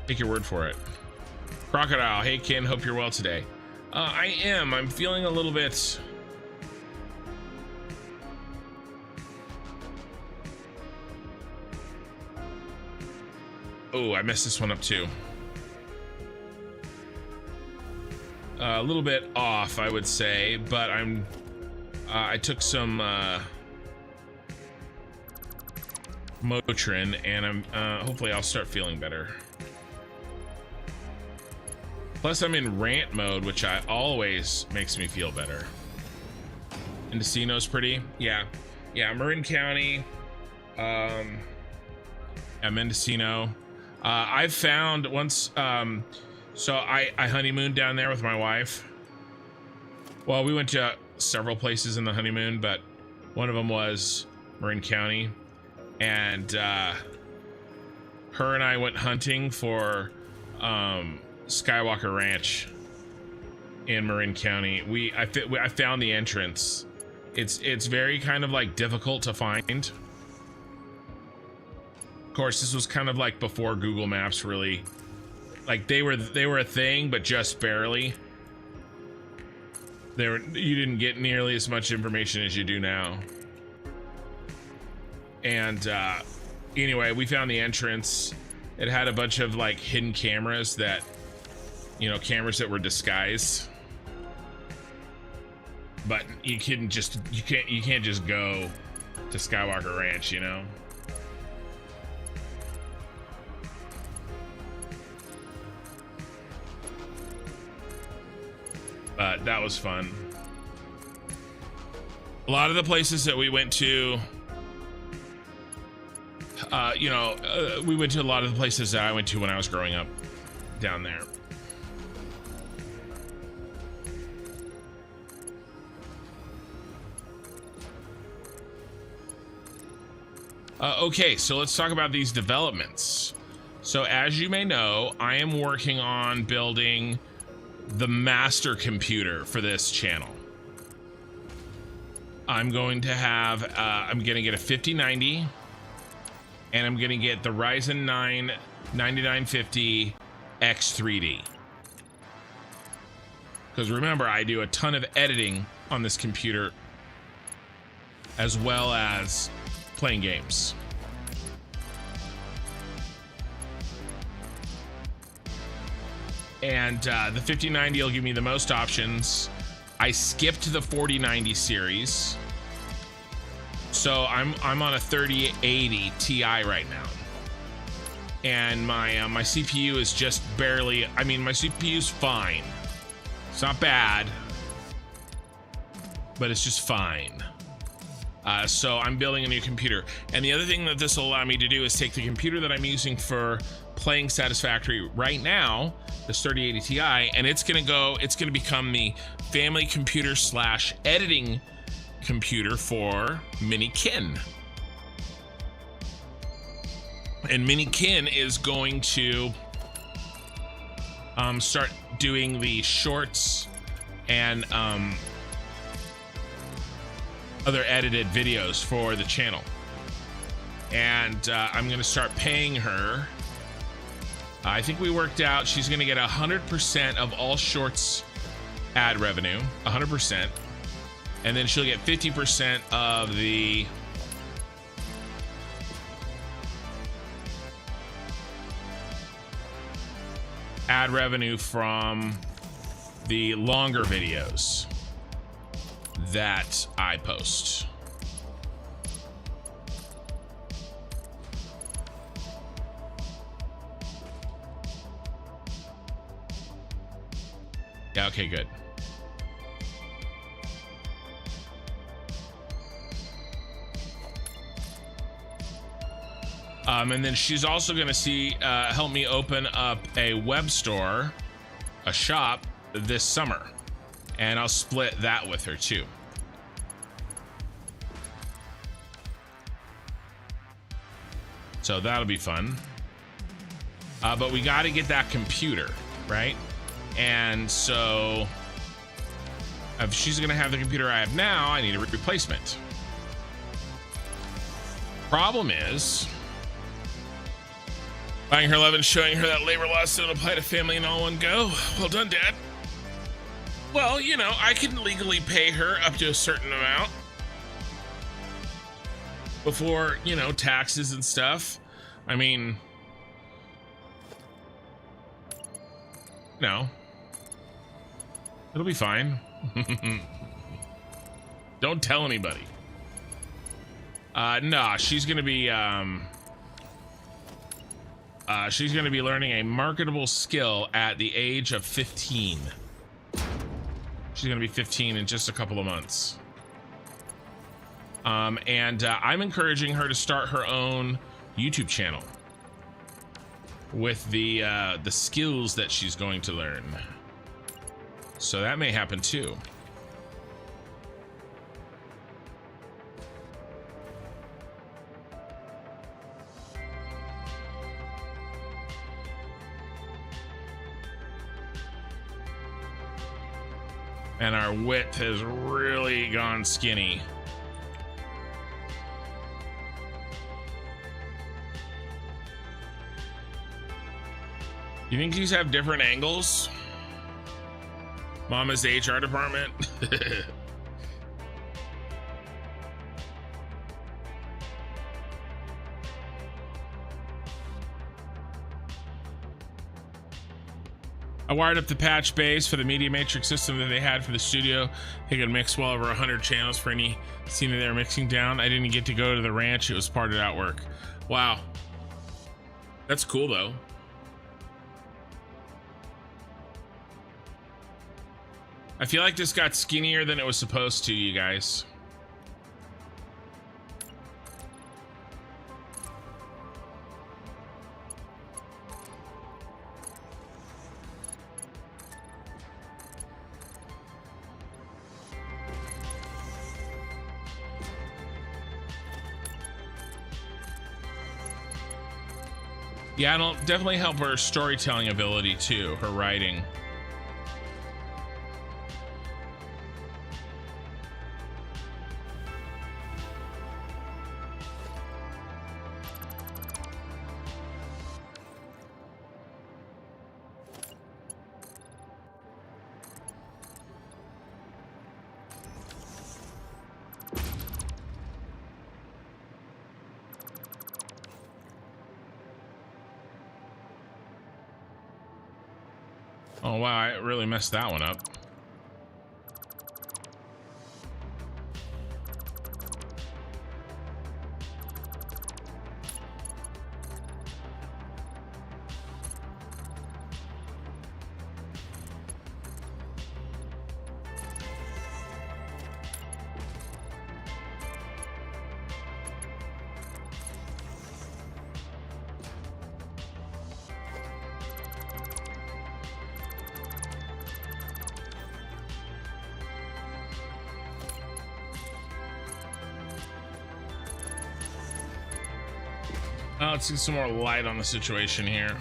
S1: Take your word for it. Crocodile, hey Ken, hope you're well today. I am. I'm feeling a little bit... Oh, I messed this one up too. A little bit off, I would say, but I took some Motrin, and hopefully I'll start feeling better. Plus, I'm in rant mode, which always makes me feel better. Mendocino's pretty, yeah, Marin County, Mendocino. I've found once, so I honeymooned down there with my wife. Well, we went to several places in the honeymoon, but one of them was Marin County. And her and I went hunting for Skywalker Ranch in Marin County. I found the entrance. It's very kind of like difficult to find. Of course, this was kind of like before Google Maps really, like they were a thing, but just barely. You didn't get nearly as much information as you do now. And anyway, we found the entrance. It had a bunch of like hidden cameras that, you know, cameras that were disguised. But you can't just go to Skywalker Ranch, you know. But that was fun. A lot of the places that we went to, we went to a lot of the places that I went to when I was growing up down there. Okay, so let's talk about these developments. So as you may know, I am working on building the master computer for this channel. I'm going to have, I'm going to get a 5090, and I'm going to get the Ryzen 9 9950 X3D. Because remember, I do a ton of editing on this computer, as well as playing games. And the 5090 will give me the most options. I skipped the 4090 series, so I'm on a 3080 Ti right now, and my CPU is just barely. I mean, my CPU's fine. It's not bad, but it's just fine. So I'm building a new computer, and the other thing that this will allow me to do is take the computer that I'm using for playing Satisfactory right now, this 3080 Ti, and it's gonna become the family computer / editing computer for Mini Kin. And Mini Kin is going to start doing the shorts and other edited videos for the channel. And I'm gonna start paying her. I think we worked out she's gonna get 100% of all shorts ad revenue, 100%, and then she'll get 50% of the ad revenue from the longer videos that I post. Yeah, okay, good. And then she's also going to help me open up a web store, a shop this summer, and I'll split that with her too. So that'll be fun. But we got to get that computer, right? And so if she's going to have the computer I have now, I need a replacement. Problem is, buying her love and showing her that labor laws don't apply to family in all one go. Well done, Dad. Well, you know, I can legally pay her up to a certain amount before, you know, taxes and stuff. I mean, no, it'll be fine. Don't tell anybody. Nah, she's gonna be learning a marketable skill at the age of 15. She's gonna be 15 in just a couple of months. And I'm encouraging her to start her own YouTube channel with the skills that she's going to learn. So that may happen too. And our width has really gone skinny. You think these have different angles? Mama's HR department? I wired up the patch base for the media matrix system that they had for the studio. They could mix well over 100 channels for any scene that they were mixing down. I didn't get to go to the ranch. It was part of that work. Wow. That's cool though. I feel like this got skinnier than it was supposed to, you guys. Yeah, it'll definitely help her storytelling ability too, her writing. Oh wow, I really messed that one up. Let's see some more light on the situation here.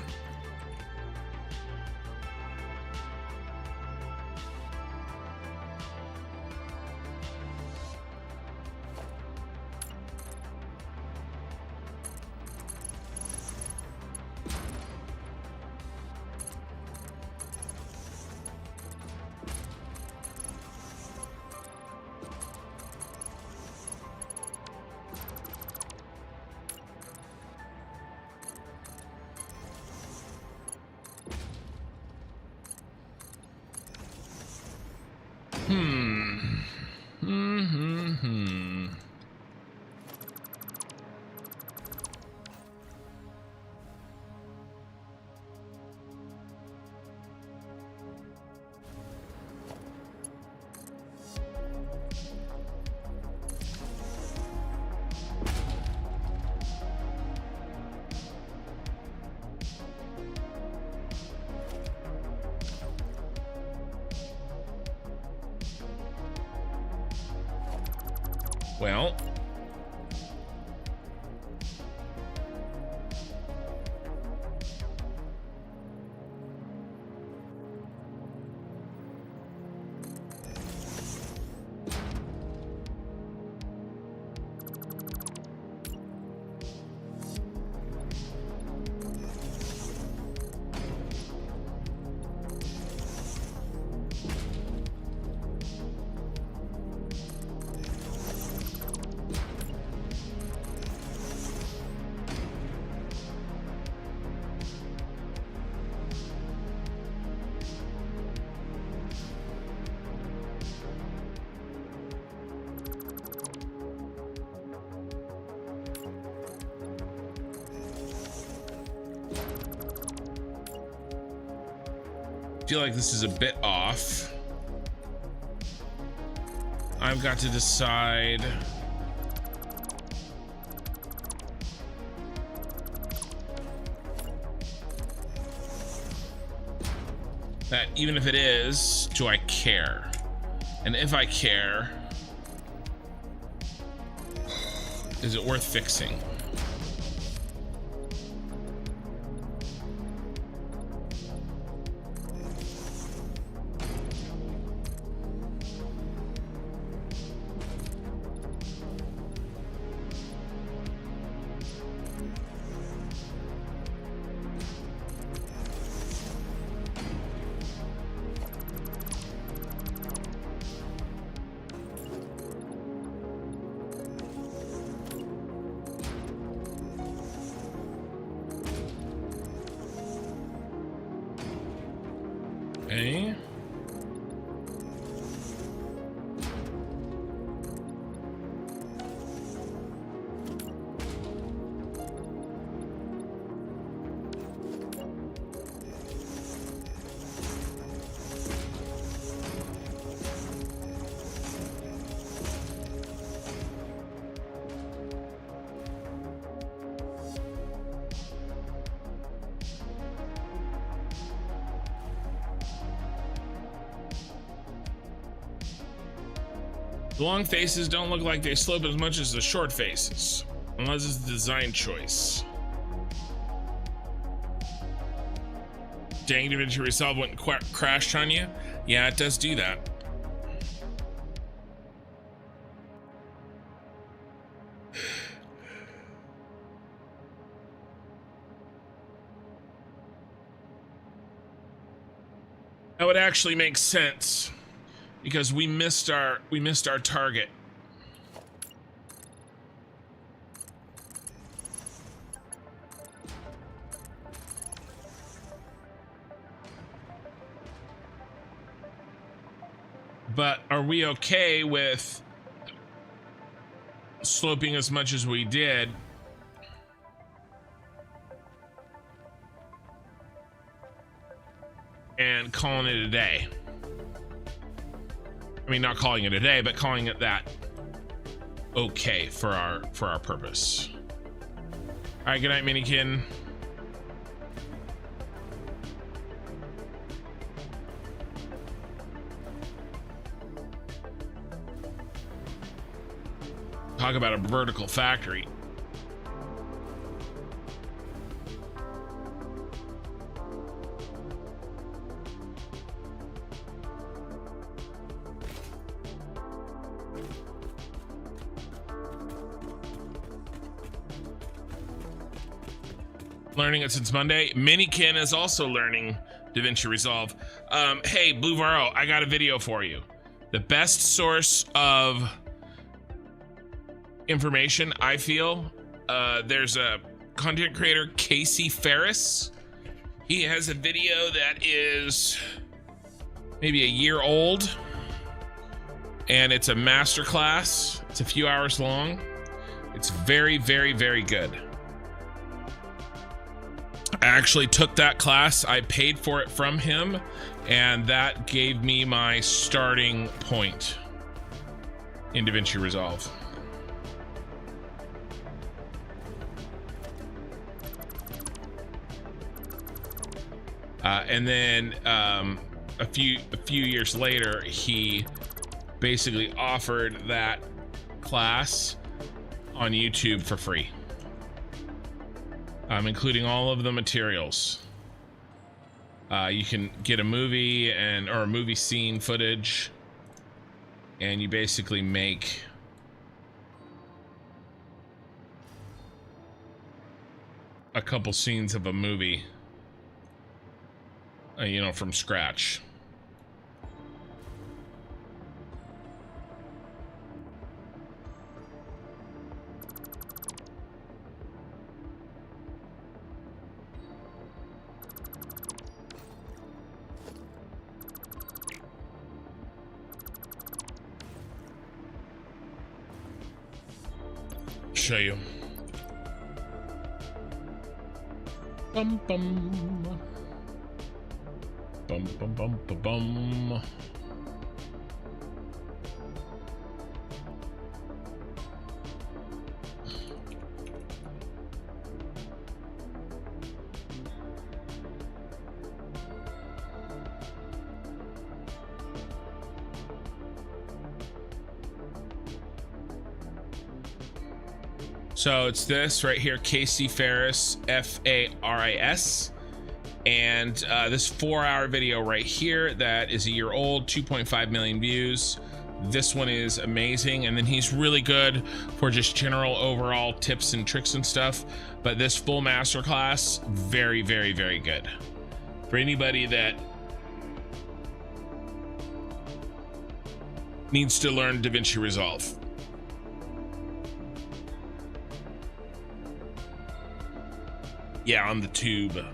S1: Well, I feel like this is a bit off. I've got to decide that even if it is, do I care? And if I care, is it worth fixing? Okay. The long faces don't look like they slope as much as the short faces, unless it's a design choice. Dang, DaVinci Resolve went crashed on you? Yeah, it does do that. That would actually make sense because we missed our target. but are we okay with sloping as much as we did and calling it a day? I mean, not calling it a day, but calling it that okay for our purpose. All right, good night, Minikin. Talk about a vertical factory. Learning it since Monday. Minikin is also learning DaVinci Resolve. Hey, Blue Varro, I got a video for you. The best source of information, I feel, there's a content creator, Casey Ferris. He has a video that is maybe a year old, and it's a masterclass. It's a few hours long. It's very, very, very good. I actually took that class. I paid for it from him, and that gave me my starting point in DaVinci Resolve. And then a few years later, he basically offered that class on YouTube for free, including all of the materials. You can get a movie or a movie scene footage, and you basically make a couple scenes of a movie, you know, from scratch. Show you. Bum bum. Bum bum bum bum bum. So it's this right here, Casey Ferris, F-A-R-I-S. And this 4-hour video right here that is a year old, 2.5 million views. This one is amazing. And then he's really good for just general overall tips and tricks and stuff. But this full masterclass, very, very, very good. For anybody that needs to learn DaVinci Resolve. Yeah, on the tube.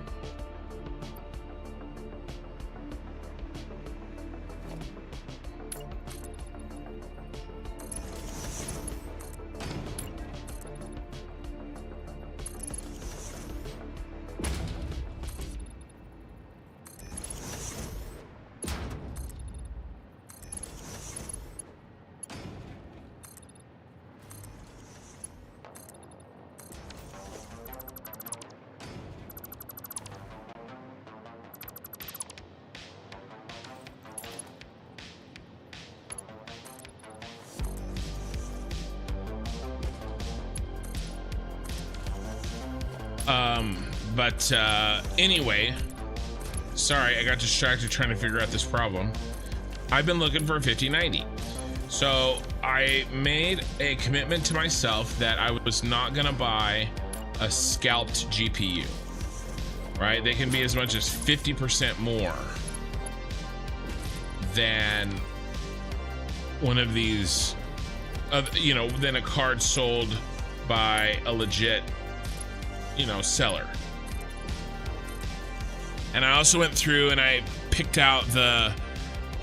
S1: Anyway, sorry, I got distracted trying to figure out this problem. I've been looking for a 5090. So I made a commitment to myself that I was not gonna buy a scalped GPU, right? They can be as much as 50% more than one of these, you know, than a card sold by a legit, you know, seller. And I also went through and I picked out the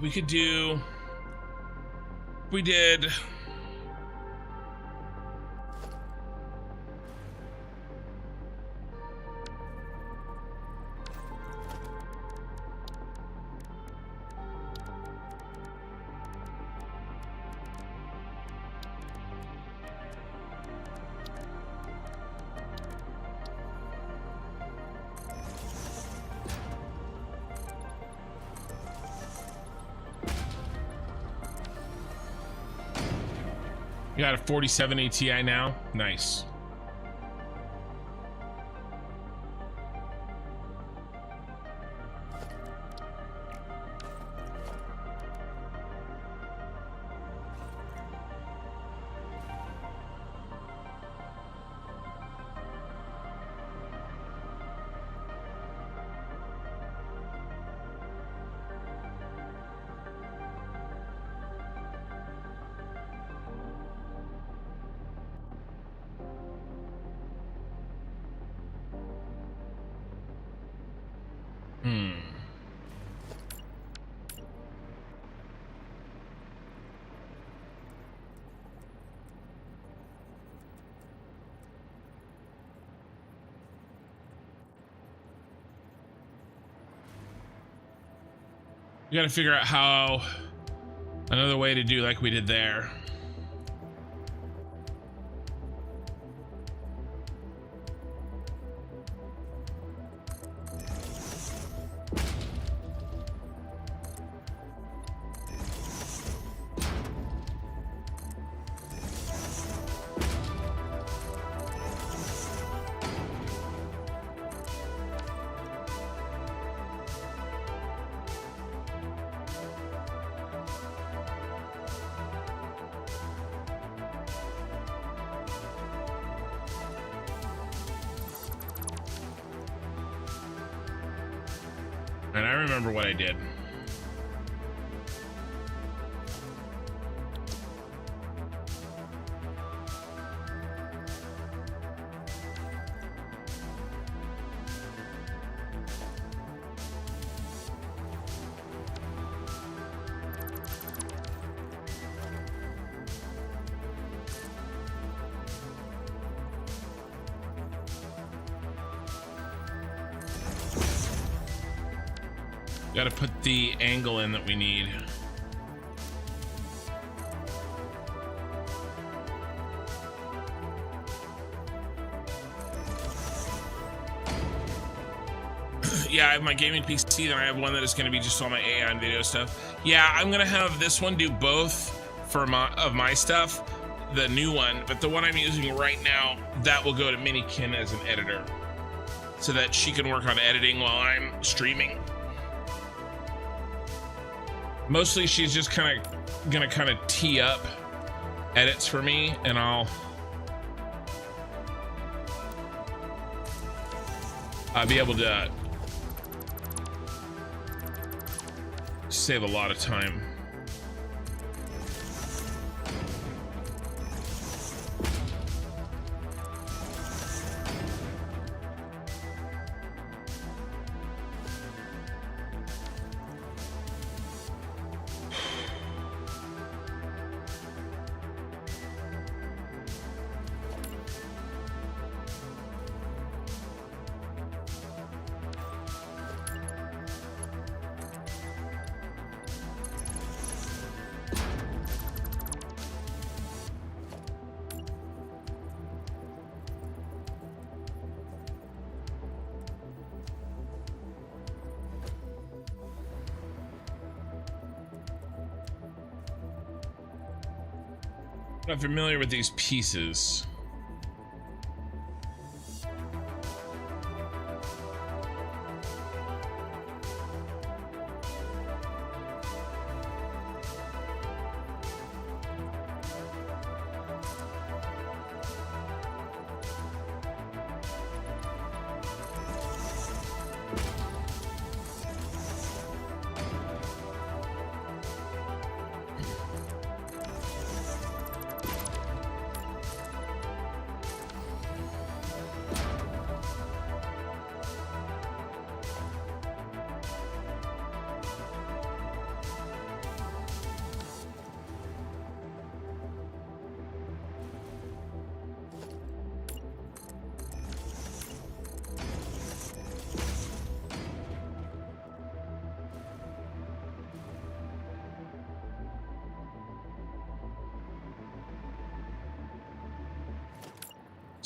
S1: we could do... We did... You got a 4070 Ti now? Nice. We gotta figure out how another way to do like we did there. And I remember what I did. Got to put the angle in that we need. Yeah, I have my gaming PC, then I have one that is going to be just all my AI and video stuff. Yeah, I'm going to have this one do both for my stuff, the new one, but the one I'm using right now, that will go to Minikin as an editor, so that she can work on editing while I'm streaming. Mostly she's just gonna tee up edits for me, and I'll be able to save a lot of time. I'm not familiar with these pieces.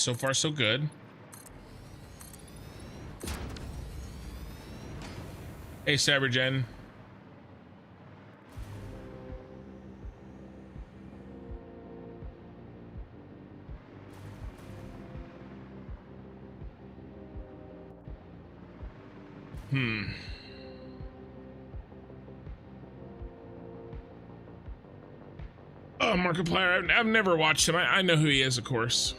S1: So far, so good. Hey, Cybergen. Oh, Markiplier, I've never watched him. I know who he is, of course.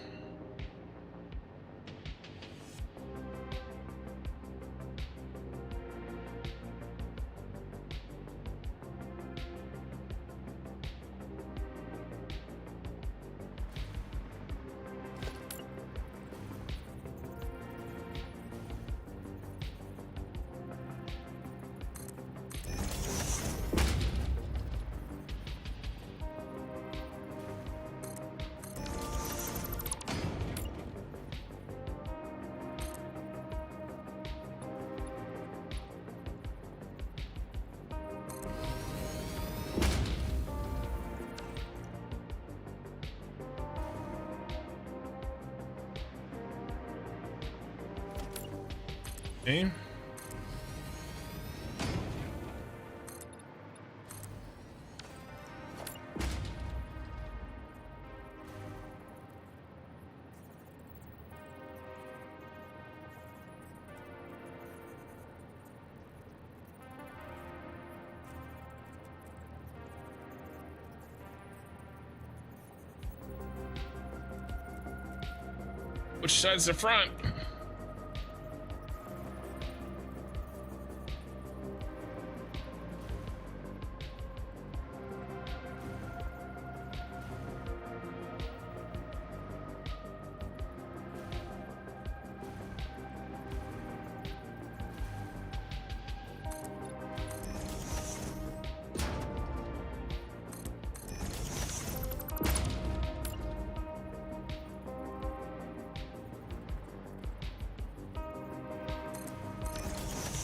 S1: Okay. Which side's the front?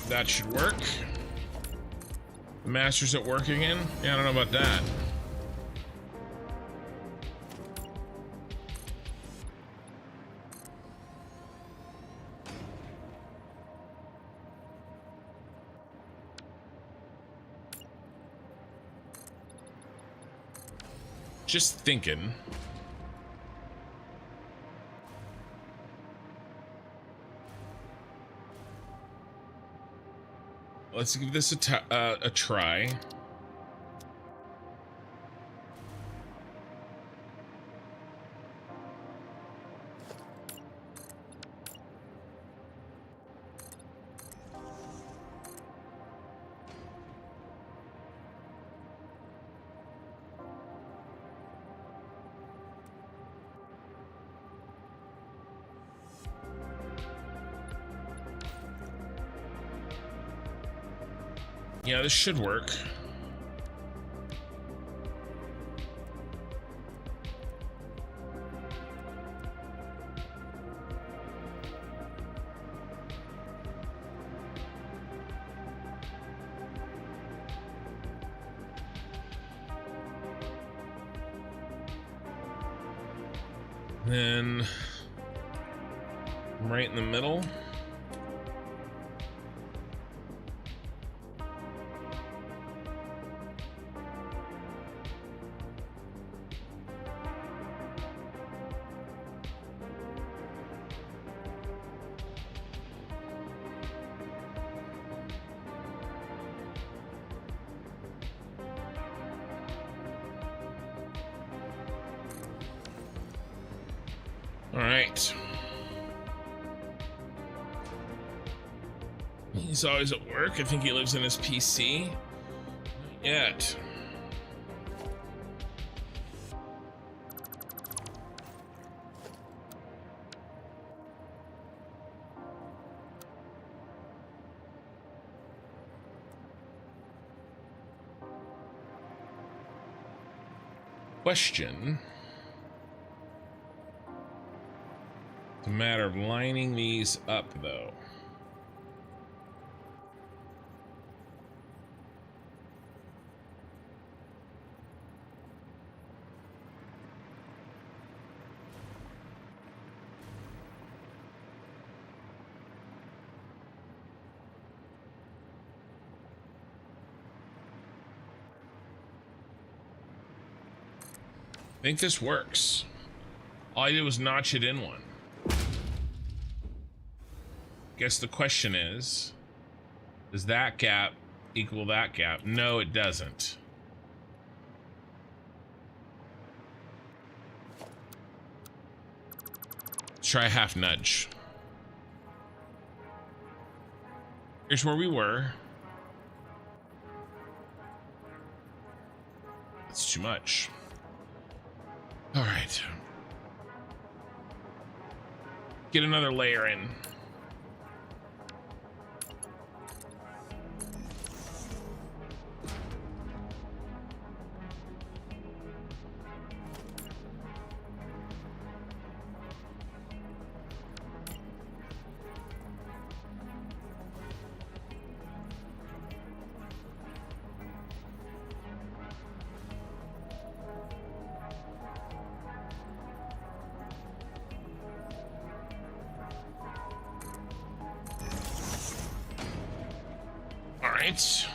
S1: That should work. The master's at work again? Yeah, I don't know about that. Just thinking. Let's give this a try. Yeah, this should work. Then right in the middle. All right. He's always at work. I think he lives in his PC. Not yet. Question. It's a matter of lining these up, though. I think this works. All I did was notch it in one. Guess the question is, does that gap equal that gap? No, it doesn't. Let's try a half nudge. Here's where we were. That's too much. All right. Get another layer in. Right.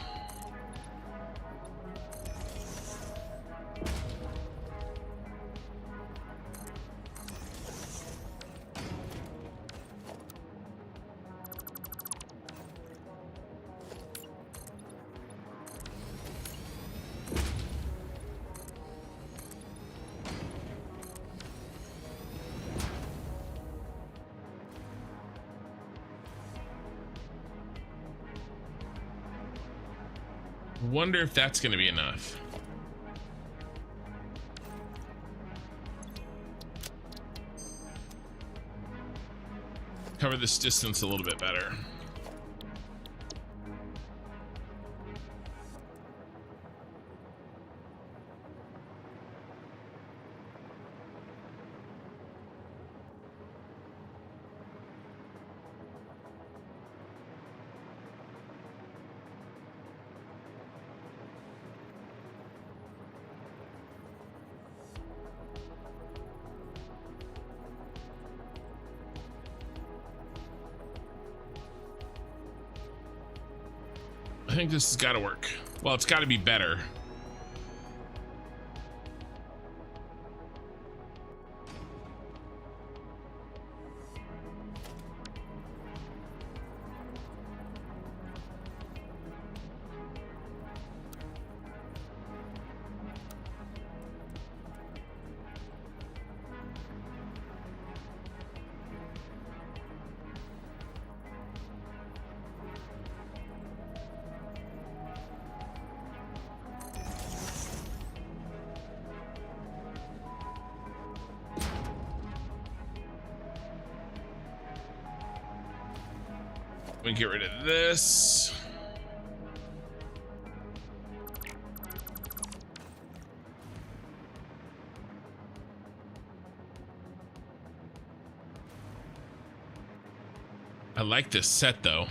S1: Wonder if that's going to be enough. Cover this distance a little bit better. I think this has got to work. Well, it's got to be better. Let me get rid of this. I like this set though.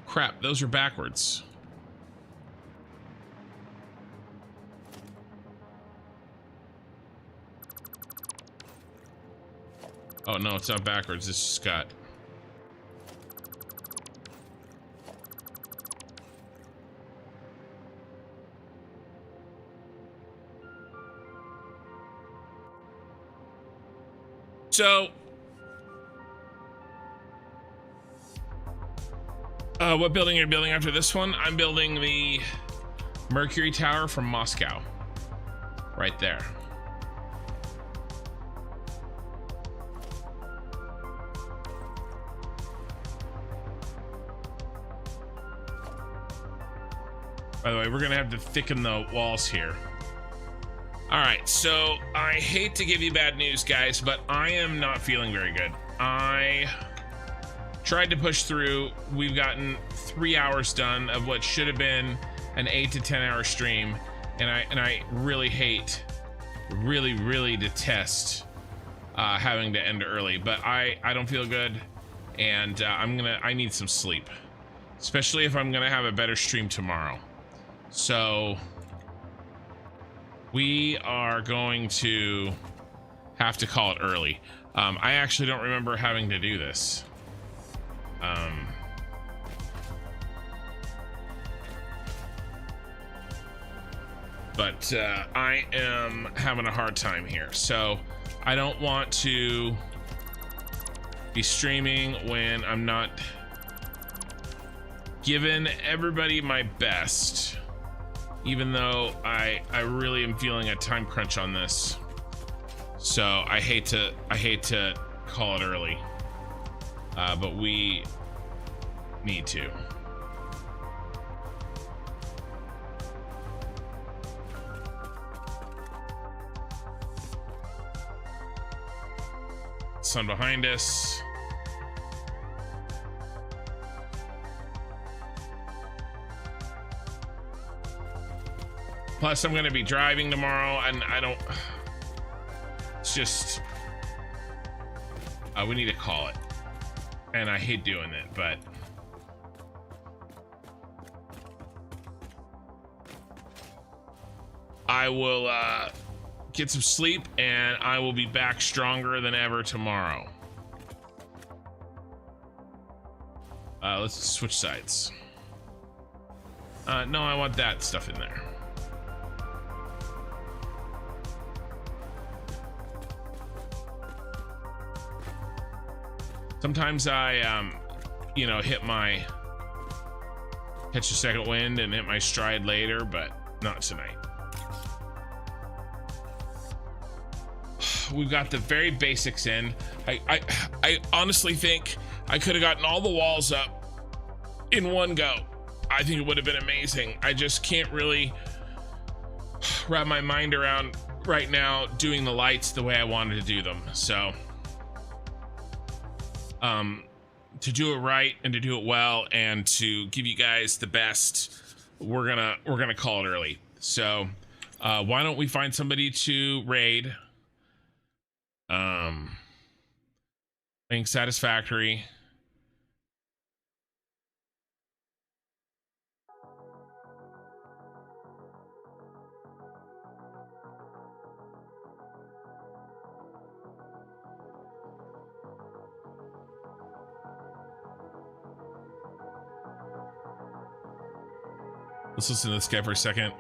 S1: Crap, those are backwards. Oh no, it's not backwards, it's just got. So, what building are you building after this one? I'm building the Mercury Tower from Moscow. Right there. By the way, we're gonna have to thicken the walls here. All right, so I hate to give you bad news, guys, but I am not feeling very good. I tried to push through. We've gotten 3 hours done of what should have been an 8 to 10 hour stream, and I really hate, really detest having to end early. But I don't feel good, and I need some sleep, especially if I'm gonna have a better stream tomorrow. So we are going to have to call it early. I actually don't remember having to do this. but I am having a hard time here. So I don't want to be streaming when I'm not giving everybody my best, even though I really am feeling a time crunch on this. So I hate to call it early, but we need to. Sun behind us. Plus, I'm going to be driving tomorrow, and I don't. It's just. We need to call it. And I hate doing it, but. I will get some sleep, and I will be back stronger than ever tomorrow. Let's switch sides. No, I want that stuff in there. Sometimes I, you know, catch a second wind and hit my stride later, but not tonight. We've got the very basics in. I honestly think I could have gotten all the walls up in one go. I think it would have been amazing. I just can't really wrap my mind around right now doing the lights the way I wanted to do them. So to do it right and to do it well and to give you guys the best, we're gonna call it early. So why don't we find somebody to raid? Playing Satisfactory. Let's listen to this guy for a second.